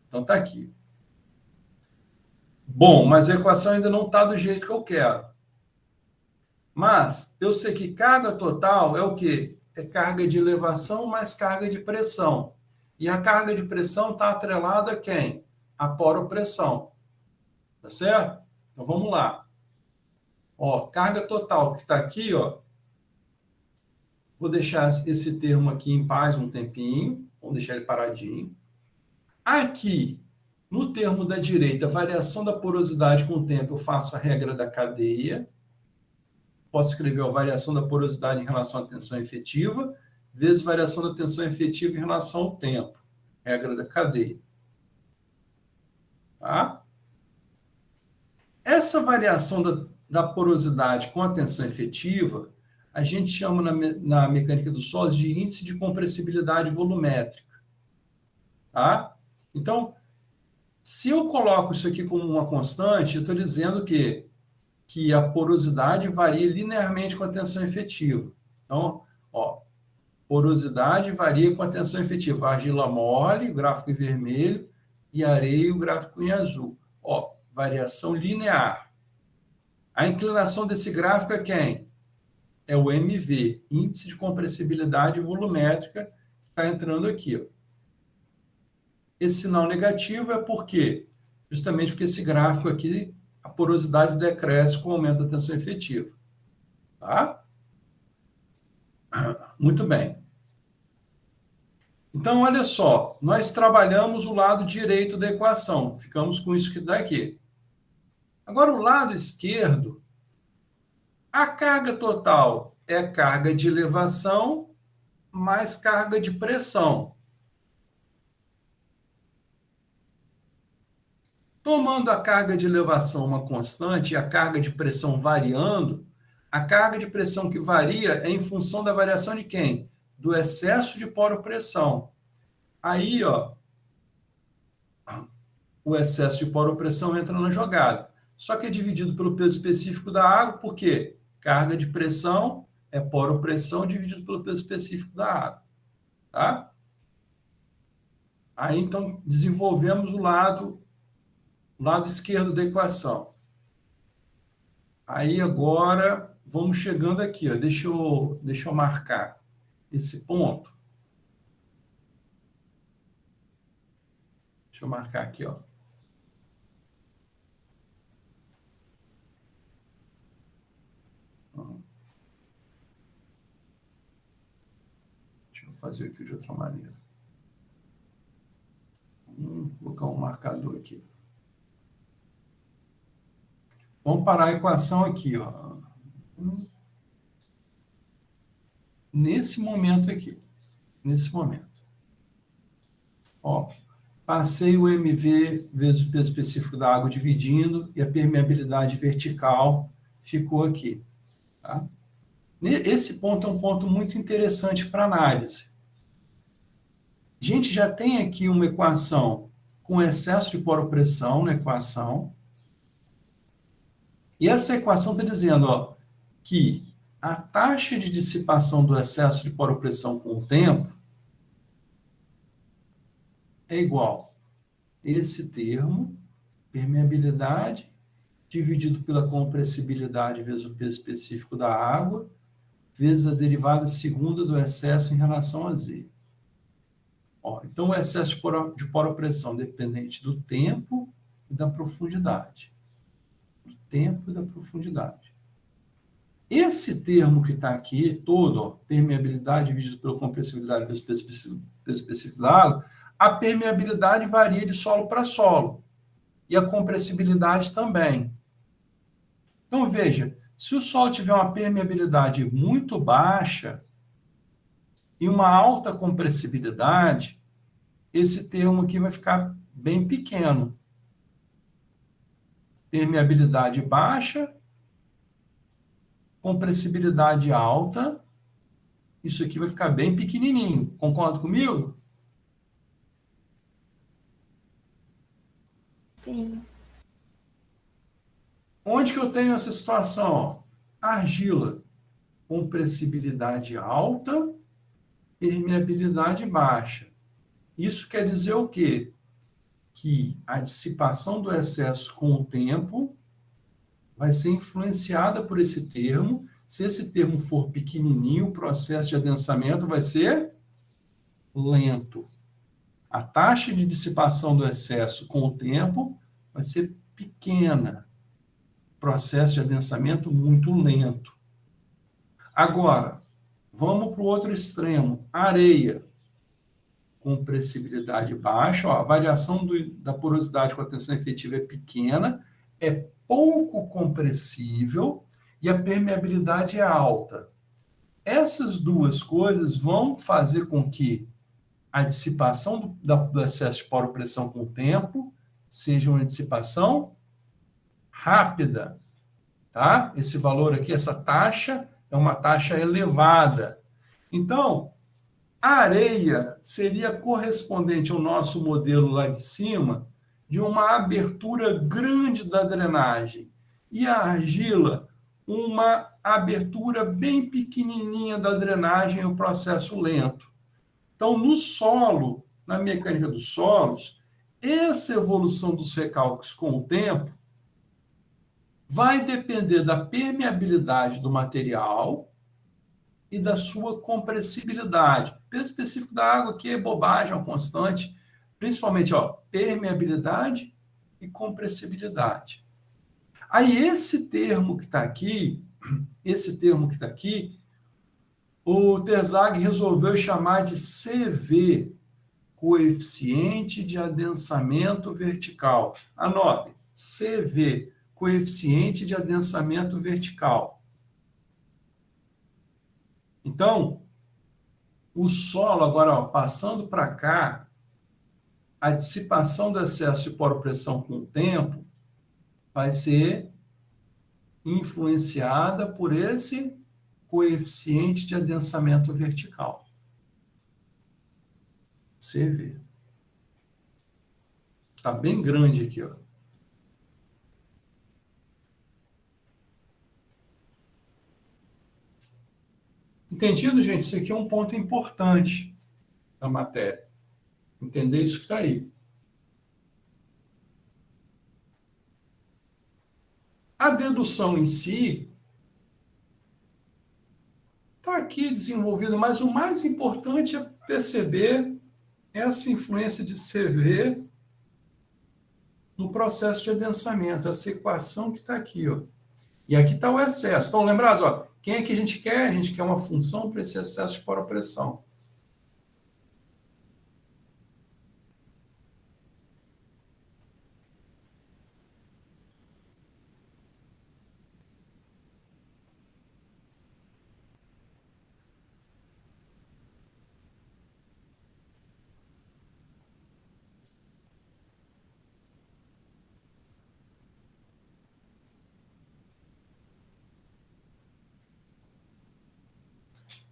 Então, está aqui. Bom, mas a equação ainda não está do jeito que eu quero. Mas eu sei que carga total é o quê? É carga de elevação mais carga de pressão. E a carga de pressão está atrelada a quem? A poropressão. Tá certo? Então vamos lá. Ó, carga total que está aqui, ó, Vou deixar esse termo aqui em paz um tempinho. Vamos deixar ele paradinho. Aqui, no termo da direita, variação da porosidade com o tempo, eu faço a regra da cadeia. Posso escrever a variação da porosidade em relação à tensão efetiva, vezes variação da tensão efetiva em relação ao tempo. Regra da cadeia. Tá? Essa variação da porosidade com a tensão efetiva, a gente chama na mecânica dos sólidos de índice de compressibilidade volumétrica. Tá? Então, se eu coloco isso aqui como uma constante, eu estou dizendo que a porosidade varia linearmente com a tensão efetiva. Então, ó, porosidade varia com a tensão efetiva. Argila mole, o gráfico em vermelho, e areia, o gráfico em azul. Ó, variação linear. A inclinação desse gráfico é quem? É o MV, índice de compressibilidade volumétrica, que está entrando aqui. Ó. Esse sinal negativo é por quê? Justamente porque esse gráfico aqui, a porosidade decresce com o aumento da tensão efetiva. Tá? Muito bem. Então, olha só, nós trabalhamos o lado direito da equação. Ficamos com isso que dá aqui. Agora, o lado esquerdo, a carga total é carga de elevação mais carga de pressão. Tomando a carga de elevação uma constante e a carga de pressão variando, a carga de pressão que varia é em função da variação de quem? Do excesso de poropressão. Aí, ó, o excesso de poropressão entra na jogada. Só que é dividido pelo peso específico da água, por quê? Carga de pressão é poropressão dividido pelo peso específico da água. Tá? Aí, então, desenvolvemos o lado esquerdo da equação. Aí, agora, vamos chegando aqui. Ó. Deixa eu marcar esse ponto. Deixa eu marcar aqui, ó. Deixa eu fazer aqui de outra maneira. Vou colocar um marcador aqui. Vamos parar a equação aqui, ó. Nesse momento aqui. Nesse momento. Ó, passei o MV vezes o peso específico da água dividindo e a permeabilidade vertical ficou aqui. Tá? Esse ponto é um ponto muito interessante para análise. A gente já tem aqui uma equação com excesso de poropressão na equação. E essa equação está dizendo ó, que a taxa de dissipação do excesso de poropressão com o tempo é igual a esse termo, permeabilidade, dividido pela compressibilidade vezes o peso específico da água, vezes a derivada segunda do excesso em relação a Z. Ó, então, o excesso de poropressão dependente do tempo e da profundidade. Do tempo e da profundidade. Esse termo que está aqui, todo, ó, permeabilidade dividido pela compressibilidade vezes o peso específico da água, a permeabilidade varia de solo para solo. E a compressibilidade também. Então, veja, se o solo tiver uma permeabilidade muito baixa e uma alta compressibilidade, esse termo aqui vai ficar bem pequeno. Permeabilidade baixa, compressibilidade alta, isso aqui vai ficar bem pequenininho. Concorda comigo? Sim. Onde que eu tenho essa situação? Ó? Argila, compressibilidade alta, permeabilidade baixa. Isso quer dizer o quê? Que a dissipação do excesso com o tempo vai ser influenciada por esse termo. Se esse termo for pequenininho, o processo de adensamento vai ser lento. A taxa de dissipação do excesso com o tempo vai ser pequena. Processo de adensamento muito lento. Agora, vamos para o outro extremo. Areia, compressibilidade baixa, ó, a variação da porosidade com a tensão efetiva é pequena, é pouco compressível e a permeabilidade é alta. Essas duas coisas vão fazer com que a dissipação do excesso de poropressão com o tempo seja uma dissipação rápida, tá? Esse valor aqui, essa taxa, é uma taxa elevada. Então, a areia seria correspondente ao nosso modelo lá de cima de uma abertura grande da drenagem e a argila uma abertura bem pequenininha da drenagem, o processo lento. Então, no solo, na mecânica dos solos, essa evolução dos recalques com o tempo vai depender da permeabilidade do material e da sua compressibilidade. O peso específico da água aqui é bobagem, é uma constante, principalmente permeabilidade e compressibilidade. Aí esse termo que está aqui, o Terzaghi resolveu chamar de CV, coeficiente de adensamento vertical. Anotem, CV, coeficiente de adensamento vertical. Então, o solo, agora, passando para cá, a dissipação do excesso de poropressão com o tempo vai ser influenciada por esse coeficiente de adensamento vertical. CV. Está bem grande aqui, ó. Entendido, gente? Isso aqui é um ponto importante da matéria. Entender isso que está aí. A dedução em si está aqui desenvolvida, mas o mais importante é perceber essa influência de CV no processo de adensamento, essa equação que está aqui, ó. E aqui está o excesso. Estão lembrados? Ó, quem é que a gente quer? A gente quer uma função para esse excesso de poropressão.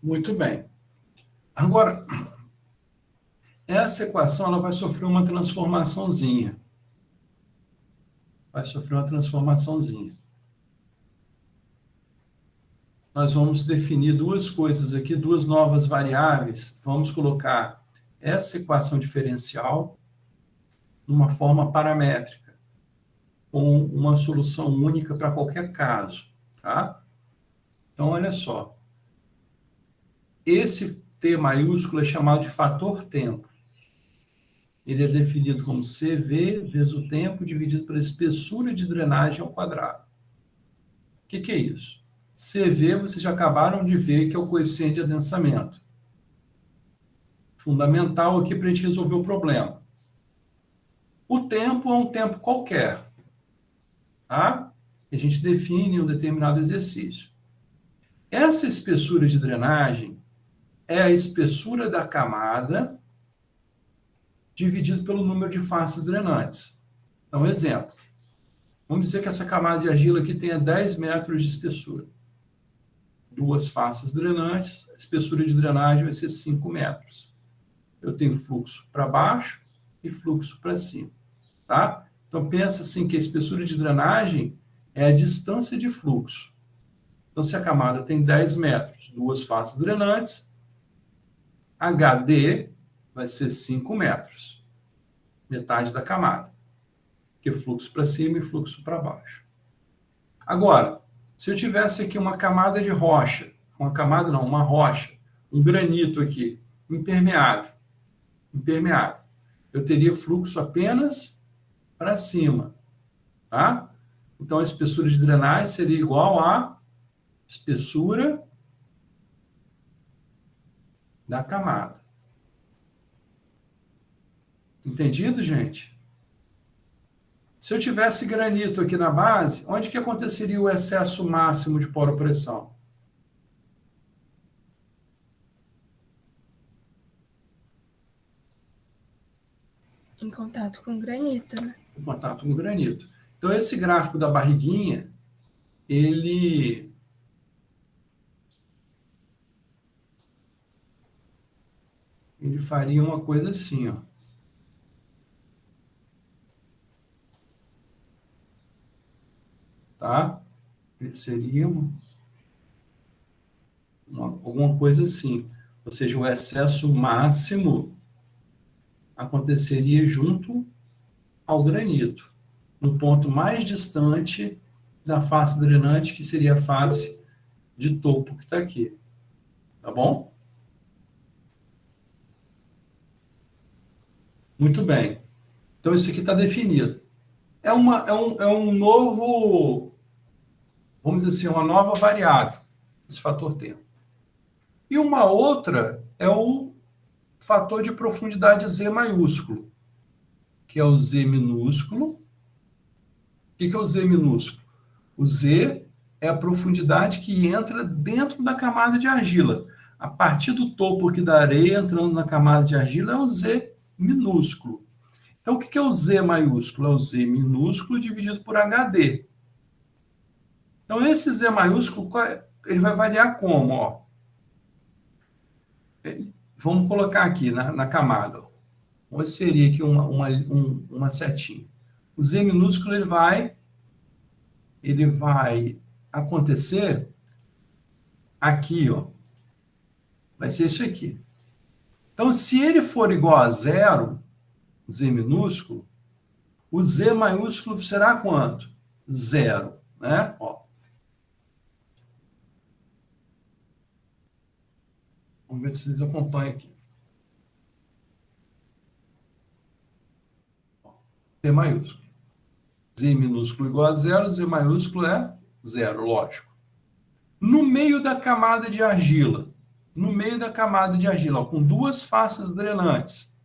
Muito bem. Agora, essa equação ela vai sofrer uma transformaçãozinha. Nós vamos definir duas coisas aqui, duas novas variáveis. Vamos colocar essa equação diferencial numa forma paramétrica, com uma solução única para qualquer caso, tá? Então, olha só. Esse T maiúsculo é chamado de fator tempo. Ele é definido como CV vezes o tempo dividido pela espessura de drenagem ao quadrado. O que é isso? CV, vocês já acabaram de ver que é o coeficiente de adensamento. Fundamental aqui para a gente resolver o problema. O tempo é um tempo qualquer, tá? A gente define em um determinado exercício. Essa espessura de drenagem é a espessura da camada dividido pelo número de faces drenantes. Então, exemplo. Vamos dizer que essa camada de argila aqui tenha 10 metros de espessura. Duas faces drenantes, a espessura de drenagem vai ser 5 metros. Eu tenho fluxo para baixo e fluxo para cima. Tá? Então, pensa assim que a espessura de drenagem é a distância de fluxo. Então, se a camada tem 10 metros, duas faces drenantes, HD vai ser 5 metros. Metade da camada. Que é fluxo para cima e fluxo para baixo. Agora, se eu tivesse aqui uma camada de rocha, uma rocha, um granito aqui, impermeável, eu teria fluxo apenas para cima, tá? Então, a espessura de drenagem seria igual a espessura da camada. Entendido, gente? Se eu tivesse granito aqui na base, onde que aconteceria o excesso máximo de poropressão? Em contato com granito, né? Em contato com o granito. Então, esse gráfico da barriguinha, ele faria uma coisa assim, ó. Tá? Seria alguma coisa assim. Ou seja, o excesso máximo aconteceria junto ao granito, no ponto mais distante da face drenante, que seria a face de topo que está aqui. Tá bom? Muito bem. Então, isso aqui está definido. É um novo, vamos dizer assim, uma nova variável, esse fator tempo. E uma outra é o fator de profundidade Z maiúsculo, que é o Z minúsculo. O que é o Z minúsculo? O Z é a profundidade que entra dentro da camada de argila. A partir do topo aqui da areia, entrando na camada de argila, é o Z minúsculo. Então, o que é o Z maiúsculo? É o Z minúsculo dividido por HD. Então, esse Z maiúsculo, ele vai variar como? Ó? Vamos colocar aqui na camada. Onde seria aqui uma setinha? O Z minúsculo, ele vai acontecer aqui, ó. Vai ser isso aqui. Então, se ele for igual a zero, Z minúsculo, o Z maiúsculo será quanto? Zero, né? Ó. Vamos ver se vocês acompanham aqui. Z maiúsculo. Z minúsculo igual a zero, Z maiúsculo é zero, lógico. No meio da camada de argila, ó, com duas faces drenantes.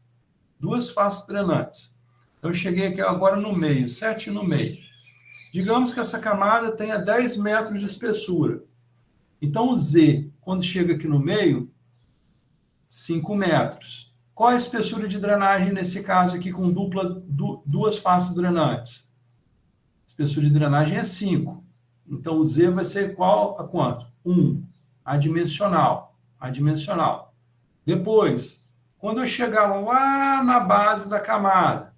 Então, eu cheguei aqui agora no meio, 7 no meio. Digamos que essa camada tenha 10 metros de espessura. Então, o Z, quando chega aqui no meio, 5 metros. Qual a espessura de drenagem nesse caso aqui com duas faces drenantes? A espessura de drenagem é 5. Então, o Z vai ser igual a quanto? 1. Adimensional. Depois, quando eu chegar lá na base da camada,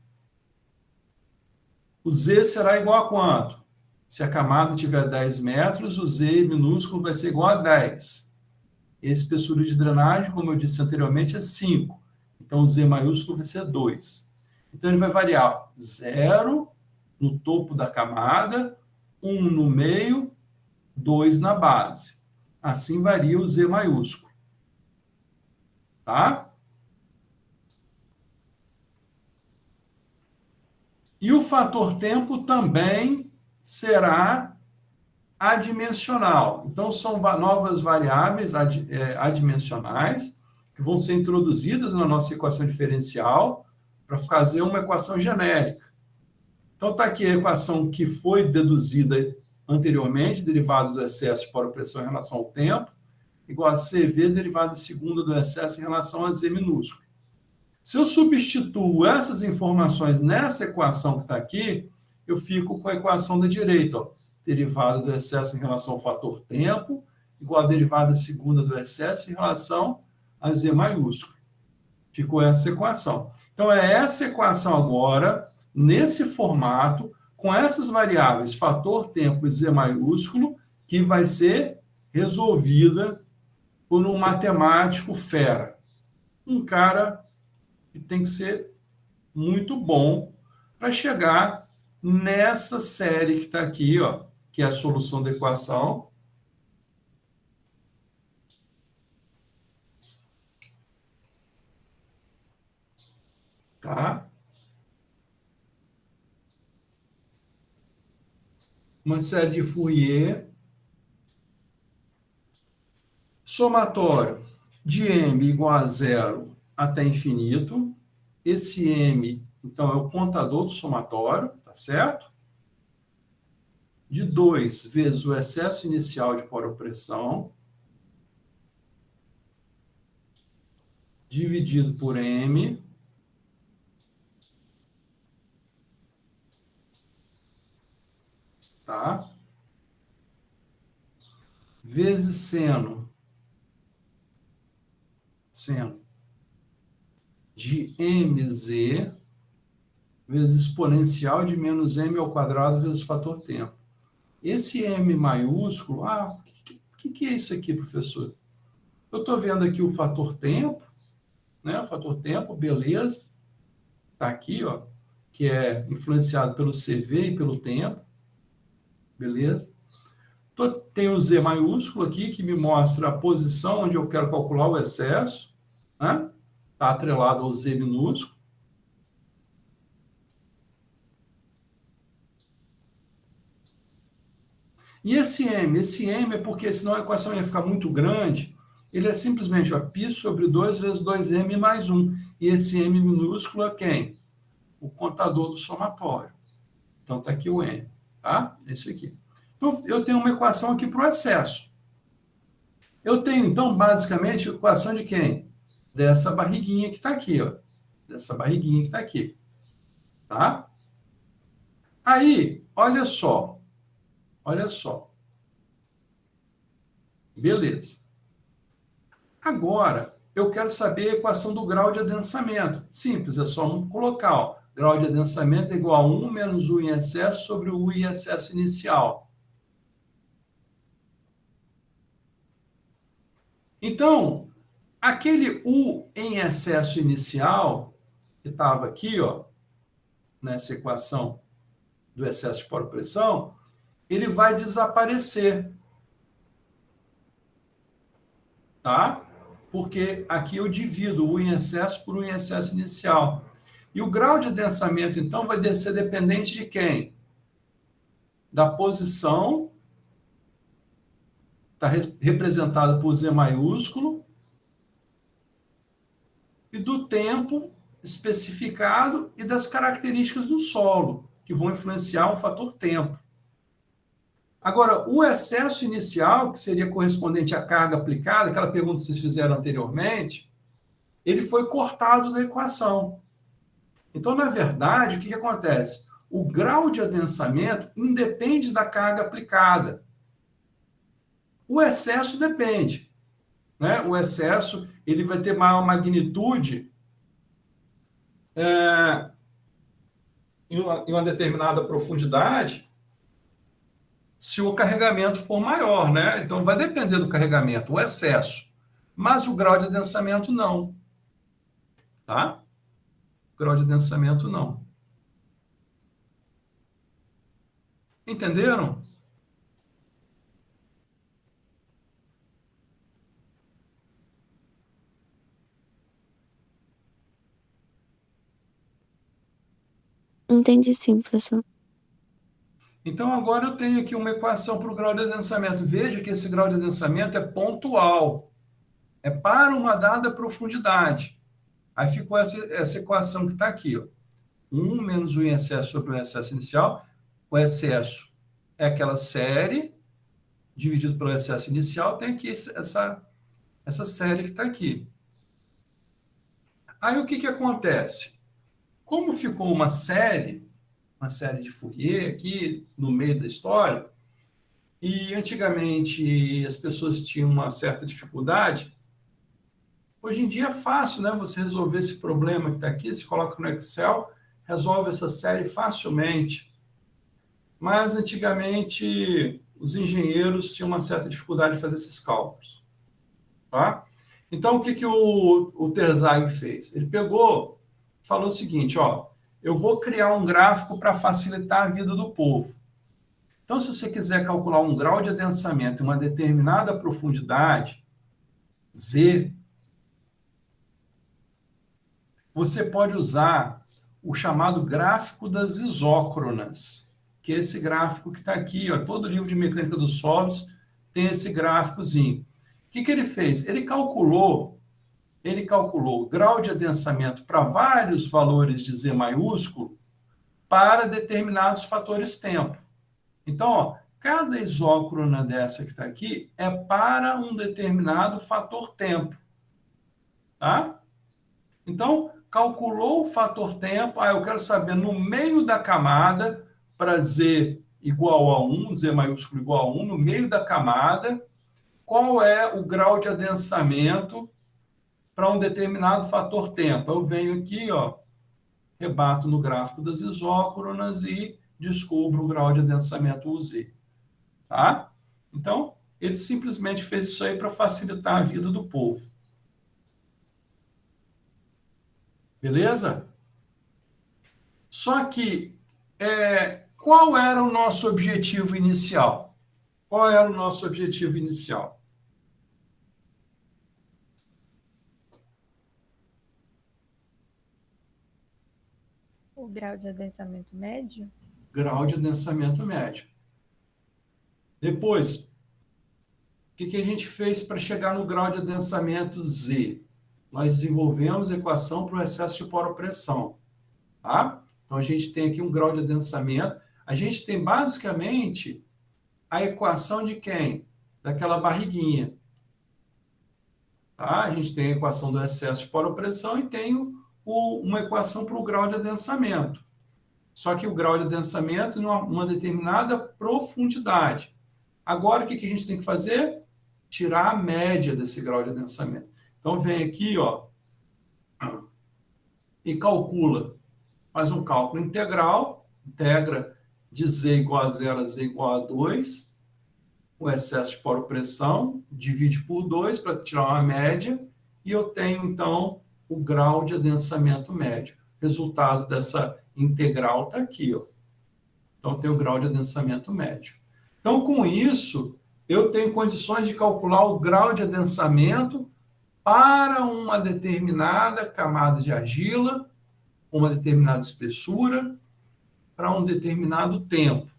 o Z será igual a quanto? Se a camada tiver 10 metros, o Z minúsculo vai ser igual a 10. E a espessura de drenagem, como eu disse anteriormente, é 5. Então, o Z maiúsculo vai ser 2. Então, ele vai variar 0 no topo da camada, 1 no meio, 2 na base. Assim varia o Z maiúsculo. Tá? E o fator tempo também será adimensional. Então, são novas variáveis adimensionais que vão ser introduzidas na nossa equação diferencial para fazer uma equação genérica. Então, está aqui a equação que foi deduzida anteriormente, derivada do excesso de poropressão em relação ao tempo, igual a CV, derivada segunda do excesso em relação a Z minúsculo. Se eu substituo essas informações nessa equação que está aqui, eu fico com a equação da direita, ó, derivada do excesso em relação ao fator tempo, igual a derivada segunda do excesso em relação a Z maiúsculo. Ficou essa equação. Então, é essa equação agora, nesse formato, com essas variáveis, fator tempo e Z maiúsculo, que vai ser resolvida por um matemático fera. Um cara que tem que ser muito bom para chegar nessa série que está aqui, ó, que é a solução da equação. Tá? Uma série de Fourier. Somatório. de m igual a zero até infinito. Esse m, então, é o contador do somatório, tá certo? De 2 vezes o excesso inicial de poropressão, dividido por m, tá? Vezes seno de mz vezes exponencial de menos m ao quadrado vezes o fator tempo. Esse m maiúsculo, o que é isso aqui, professor? Eu estou vendo aqui o fator tempo, né? O fator tempo, beleza. Está aqui, ó, que é influenciado pelo CV e pelo tempo. Beleza? Tem o Z maiúsculo aqui, que me mostra a posição onde eu quero calcular o excesso. Né? Está atrelado ao Z minúsculo. E esse M é porque senão a equação ia ficar muito grande. Ele é simplesmente π sobre 2 vezes 2m mais 1. E esse M minúsculo é quem? O contador do somatório. Então, está aqui o M. Tá? Esse aqui. Então, eu tenho uma equação aqui para o excesso. Eu tenho, então, basicamente, a equação de quem? Dessa barriguinha que está aqui. Ó. Dessa barriguinha que está aqui. Tá? Aí, olha só. Olha só. Beleza. Agora, eu quero saber a equação do grau de adensamento. Simples, é só colocar. Ó. Grau de adensamento é igual a 1 menos U em excesso sobre o U em excesso inicial. Então, aquele U em excesso inicial, que estava aqui, ó, nessa equação do excesso de poropressão, ele vai desaparecer. Tá? Porque aqui eu divido o U em excesso por U em excesso inicial. E o grau de adensamento, então, vai ser dependente de quem? Da posição, está representada por Z maiúsculo, e do tempo especificado e das características do solo, que vão influenciar o fator tempo. Agora, o excesso inicial, que seria correspondente à carga aplicada, aquela pergunta que vocês fizeram anteriormente, ele foi cortado da equação. Então, na verdade, o que acontece? O grau de adensamento independe da carga aplicada. O excesso depende. Né? O excesso ele vai ter maior magnitude em uma determinada profundidade se o carregamento for maior. Né? Então, vai depender do carregamento, o excesso. Mas o grau de adensamento não. Tá? O grau de adensamento não. Entenderam? Entendi sim, professor. Então, agora eu tenho aqui uma equação para o grau de adensamento. Veja que esse grau de adensamento é pontual. É para uma dada profundidade. Aí ficou essa equação que está aqui. Ó. 1 menos U em excesso sobre o excesso inicial. O excesso é aquela série, dividido pelo excesso inicial, tem aqui essa série que está aqui. Aí o que acontece? Como ficou uma série de Fourier aqui no meio da história, e antigamente as pessoas tinham uma certa dificuldade, hoje em dia é fácil, né, você resolver esse problema que está aqui, você coloca no Excel, resolve essa série facilmente. Mas antigamente os engenheiros tinham uma certa dificuldade de fazer esses cálculos. Tá? Então, o que o Terzaghi fez? Ele pegou, falou o seguinte, ó, eu vou criar um gráfico para facilitar a vida do povo. Então, se você quiser calcular um grau de adensamento em uma determinada profundidade, Z, você pode usar o chamado gráfico das isócronas, que é esse gráfico que está aqui, ó, todo livro de mecânica dos solos tem esse gráficozinho. O que ele fez? Ele calculou ele calculou o grau de adensamento para vários valores de Z maiúsculo para determinados fatores tempo. Então, ó, cada isócrona dessa que está aqui é para um determinado fator tempo. Tá? Então, calculou o fator tempo. Eu quero saber no meio da camada, para Z igual a 1, Z maiúsculo igual a 1, no meio da camada, qual é o grau de adensamento para um determinado fator tempo. Eu venho aqui, ó, rebato no gráfico das isócronas e descubro o grau de adensamento UZ. Tá? Então, ele simplesmente fez isso aí para facilitar a vida do povo. Beleza? Só que, qual era o nosso objetivo inicial? Qual era o nosso objetivo inicial? O grau de adensamento médio? Grau de adensamento médio. Depois, o que a gente fez para chegar no grau de adensamento Z? Nós desenvolvemos a equação para o excesso de poropressão. Tá? Então, a gente tem aqui um grau de adensamento. A gente tem, basicamente, a equação de quem? Daquela barriguinha. Tá? A gente tem a equação do excesso de poropressão e tem uma equação para o grau de adensamento. Só que o grau de adensamento numa determinada profundidade. Agora, o que a gente tem que fazer? Tirar a média desse grau de adensamento. Então, vem aqui, ó, e calcula. Faz um cálculo integral, integra de Z igual a 0 a Z igual a 2, o excesso de poropressão, divide por 2 para tirar uma média, e eu tenho, então, o grau de adensamento médio. O resultado dessa integral está aqui, ó. Então, tem o grau de adensamento médio. Então, com isso, eu tenho condições de calcular o grau de adensamento para uma determinada camada de argila, uma determinada espessura, para um determinado tempo.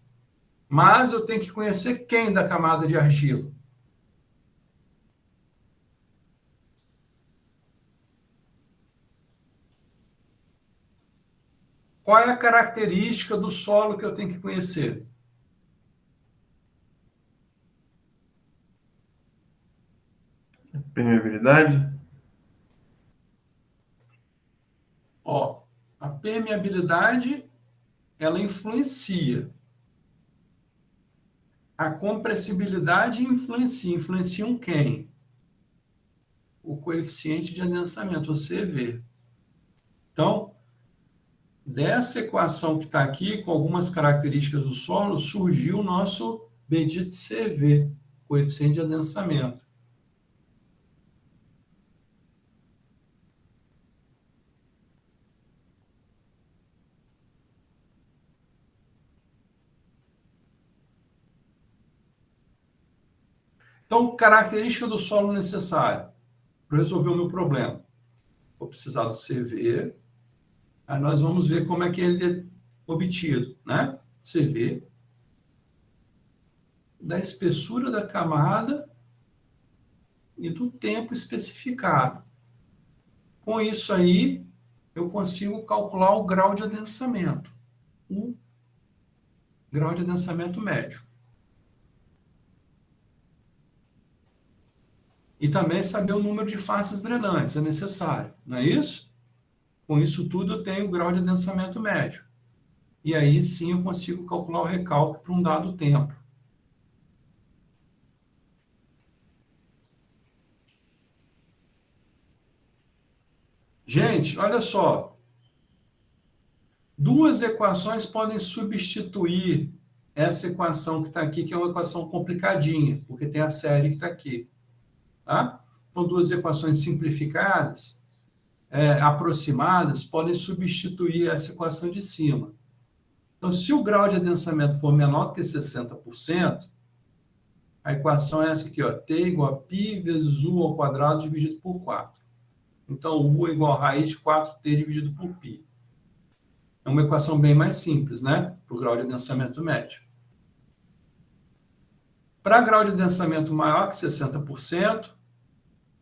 Mas eu tenho que conhecer quem da camada de argila? Qual é a característica do solo que eu tenho que conhecer? Permeabilidade? Ó, a permeabilidade, ela influencia. A compressibilidade influencia. Influenciam quem? O coeficiente de adensamento, o CV. Então, dessa equação que está aqui, com algumas características do solo, surgiu o nosso bendito CV, coeficiente de adensamento. Então, característica do solo necessária para resolver o meu problema. Vou precisar do CV. Aí nós vamos ver como é que ele é obtido, né? CV da espessura da camada e do tempo especificado. Com isso aí, eu consigo calcular o grau de adensamento. O grau de adensamento médio. E também saber o número de faces drenantes, é necessário, não é isso? Com isso tudo, eu tenho o grau de adensamento médio. E aí, sim, eu consigo calcular o recalque para um dado tempo. Gente, olha só. Duas equações podem substituir essa equação que está aqui, que é uma equação complicadinha, porque tem a série que está aqui. Tá? Então, duas equações simplificadas, aproximadas, podem substituir essa equação de cima. Então, se o grau de adensamento for menor do que 60%, a equação é essa aqui, ó, T igual a π vezes U ao quadrado dividido por 4. Então, U é igual a raiz de 4T dividido por π. É uma equação bem mais simples, né? Para o grau de adensamento médio. Para grau de adensamento maior que 60%,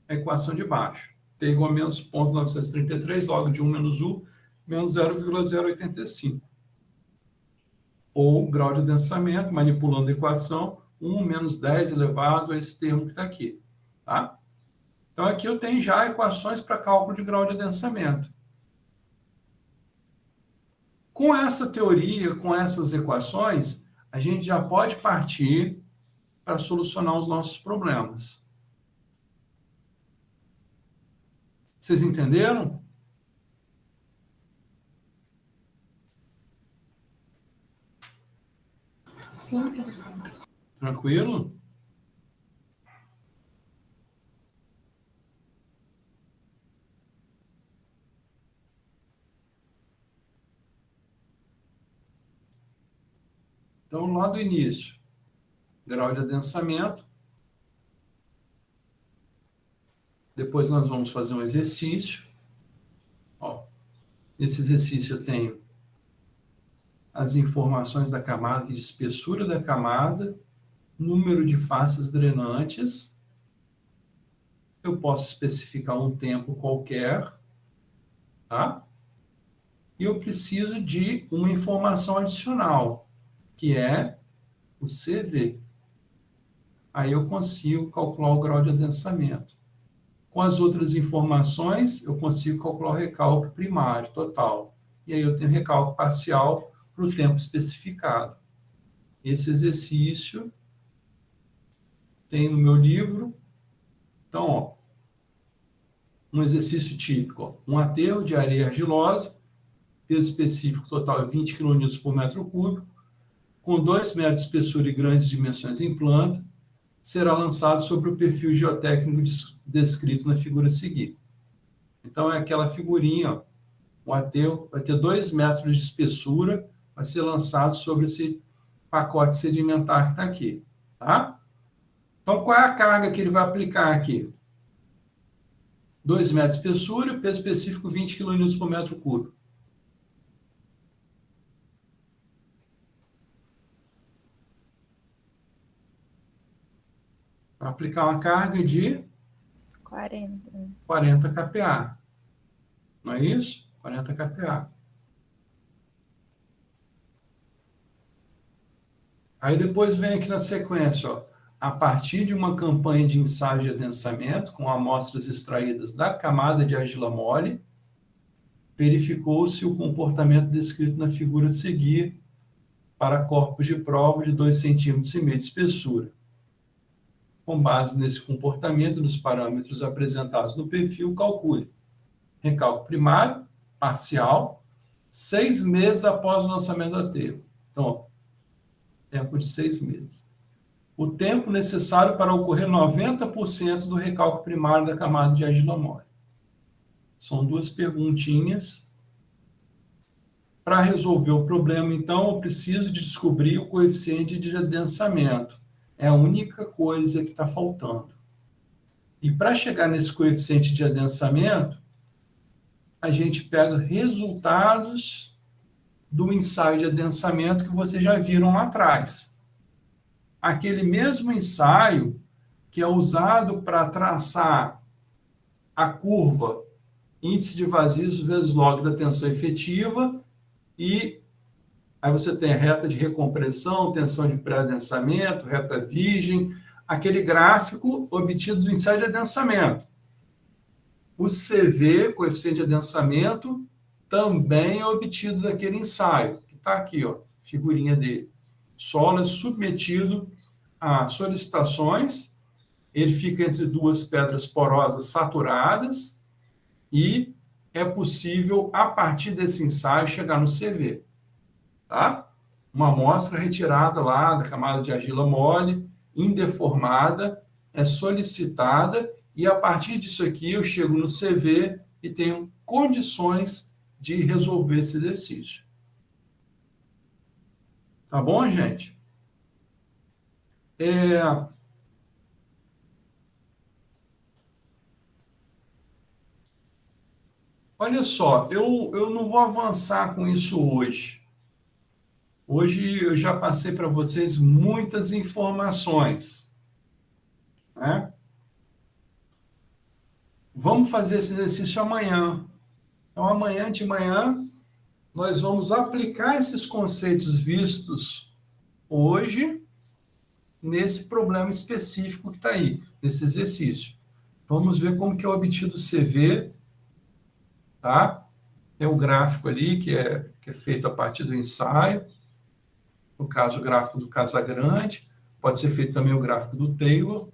a equação de baixo. T P igual a menos 0,933, log de 1 menos U, menos 0,085. Ou grau de adensamento, manipulando a equação, 1 menos 10 elevado a esse termo que está aqui. Tá? Então, aqui eu tenho já equações para cálculo de grau de adensamento. Com essa teoria, com essas equações, a gente já pode partir para solucionar os nossos problemas. Vocês entenderam? Sim, professor. Tranquilo? Então, lá do início, grau de adensamento. Depois nós vamos fazer um exercício. Ó, nesse exercício eu tenho as informações da camada, de espessura da camada, número de faces drenantes. Eu posso especificar um tempo qualquer, tá? E eu preciso de uma informação adicional, que é o CV. Aí eu consigo calcular o grau de adensamento. Com as outras informações, eu consigo calcular o recálculo primário total. E aí eu tenho recálculo parcial para o tempo especificado. Esse exercício tem no meu livro. Então, ó, um exercício típico. Ó, um aterro de areia argilosa, peso específico total é 20 kN por metro cúbico, com 2 metros de espessura e grandes dimensões em planta, será lançado sobre o perfil geotécnico descrito na figura a seguir. Então, é aquela figurinha, ó, o aterro vai ter 2 metros de espessura, vai ser lançado sobre esse pacote sedimentar que está aqui. Tá? Então, qual é a carga que ele vai aplicar aqui? 2 metros de espessura, peso específico 20 kN por metro cúbico. Vai aplicar uma carga de 40 kPa. Não é isso? 40 kPa. Aí depois vem aqui na sequência, ó, a partir de uma campanha de ensaio de adensamento com amostras extraídas da camada de argila mole, verificou-se o comportamento descrito na figura a seguir para corpos de prova de 2,5 cm de espessura. Com base nesse comportamento, nos parâmetros apresentados no perfil, calcule recálculo primário, parcial, 6 meses após o lançamento do aterro. Então, ó, tempo de 6 meses. O tempo necessário para ocorrer 90% do recálculo primário da camada de argila mole. São 2 perguntinhas. Para resolver o problema, então, eu preciso de descobrir o coeficiente de adensamento. É a única coisa que está faltando. E para chegar nesse coeficiente de adensamento, a gente pega resultados do ensaio de adensamento que vocês já viram lá atrás. Aquele mesmo ensaio que é usado para traçar a curva índice de vazios vezes log da tensão efetiva, e aí você tem a reta de recompressão, tensão de pré-adensamento, reta virgem, aquele gráfico obtido do ensaio de adensamento. O CV, coeficiente de adensamento, também é obtido daquele ensaio, que está aqui, ó, figurinha dele. Solo é submetido a solicitações, ele fica entre 2 pedras porosas saturadas e é possível, a partir desse ensaio, chegar no CV. Tá? Uma amostra retirada lá da camada de argila mole, indeformada, é solicitada e, a partir disso aqui, eu chego no CV e tenho condições de resolver esse exercício. Tá bom, gente? Olha só, eu não vou avançar com isso hoje. Hoje eu já passei para vocês muitas informações, né? vamos fazer esse exercício amanhã. Então, amanhã de manhã, nós vamos aplicar esses conceitos vistos hoje nesse problema específico que está aí, nesse exercício. Vamos ver como que é obtido o CV, tá? Tem o gráfico ali, que é feito a partir do ensaio, no caso, o gráfico do Casagrande, pode ser feito também o gráfico do Taylor,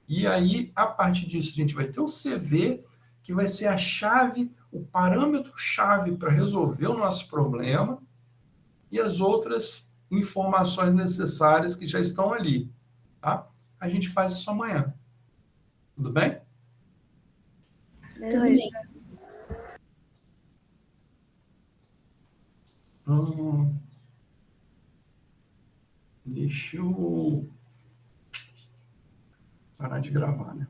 e aí, a partir disso, a gente vai ter o CV, que vai ser a chave, o parâmetro-chave para resolver o nosso problema, e as outras informações necessárias que já estão ali, tá? A gente faz isso amanhã. Tudo bem? Tudo bem. Deixa eu parar de gravar, né?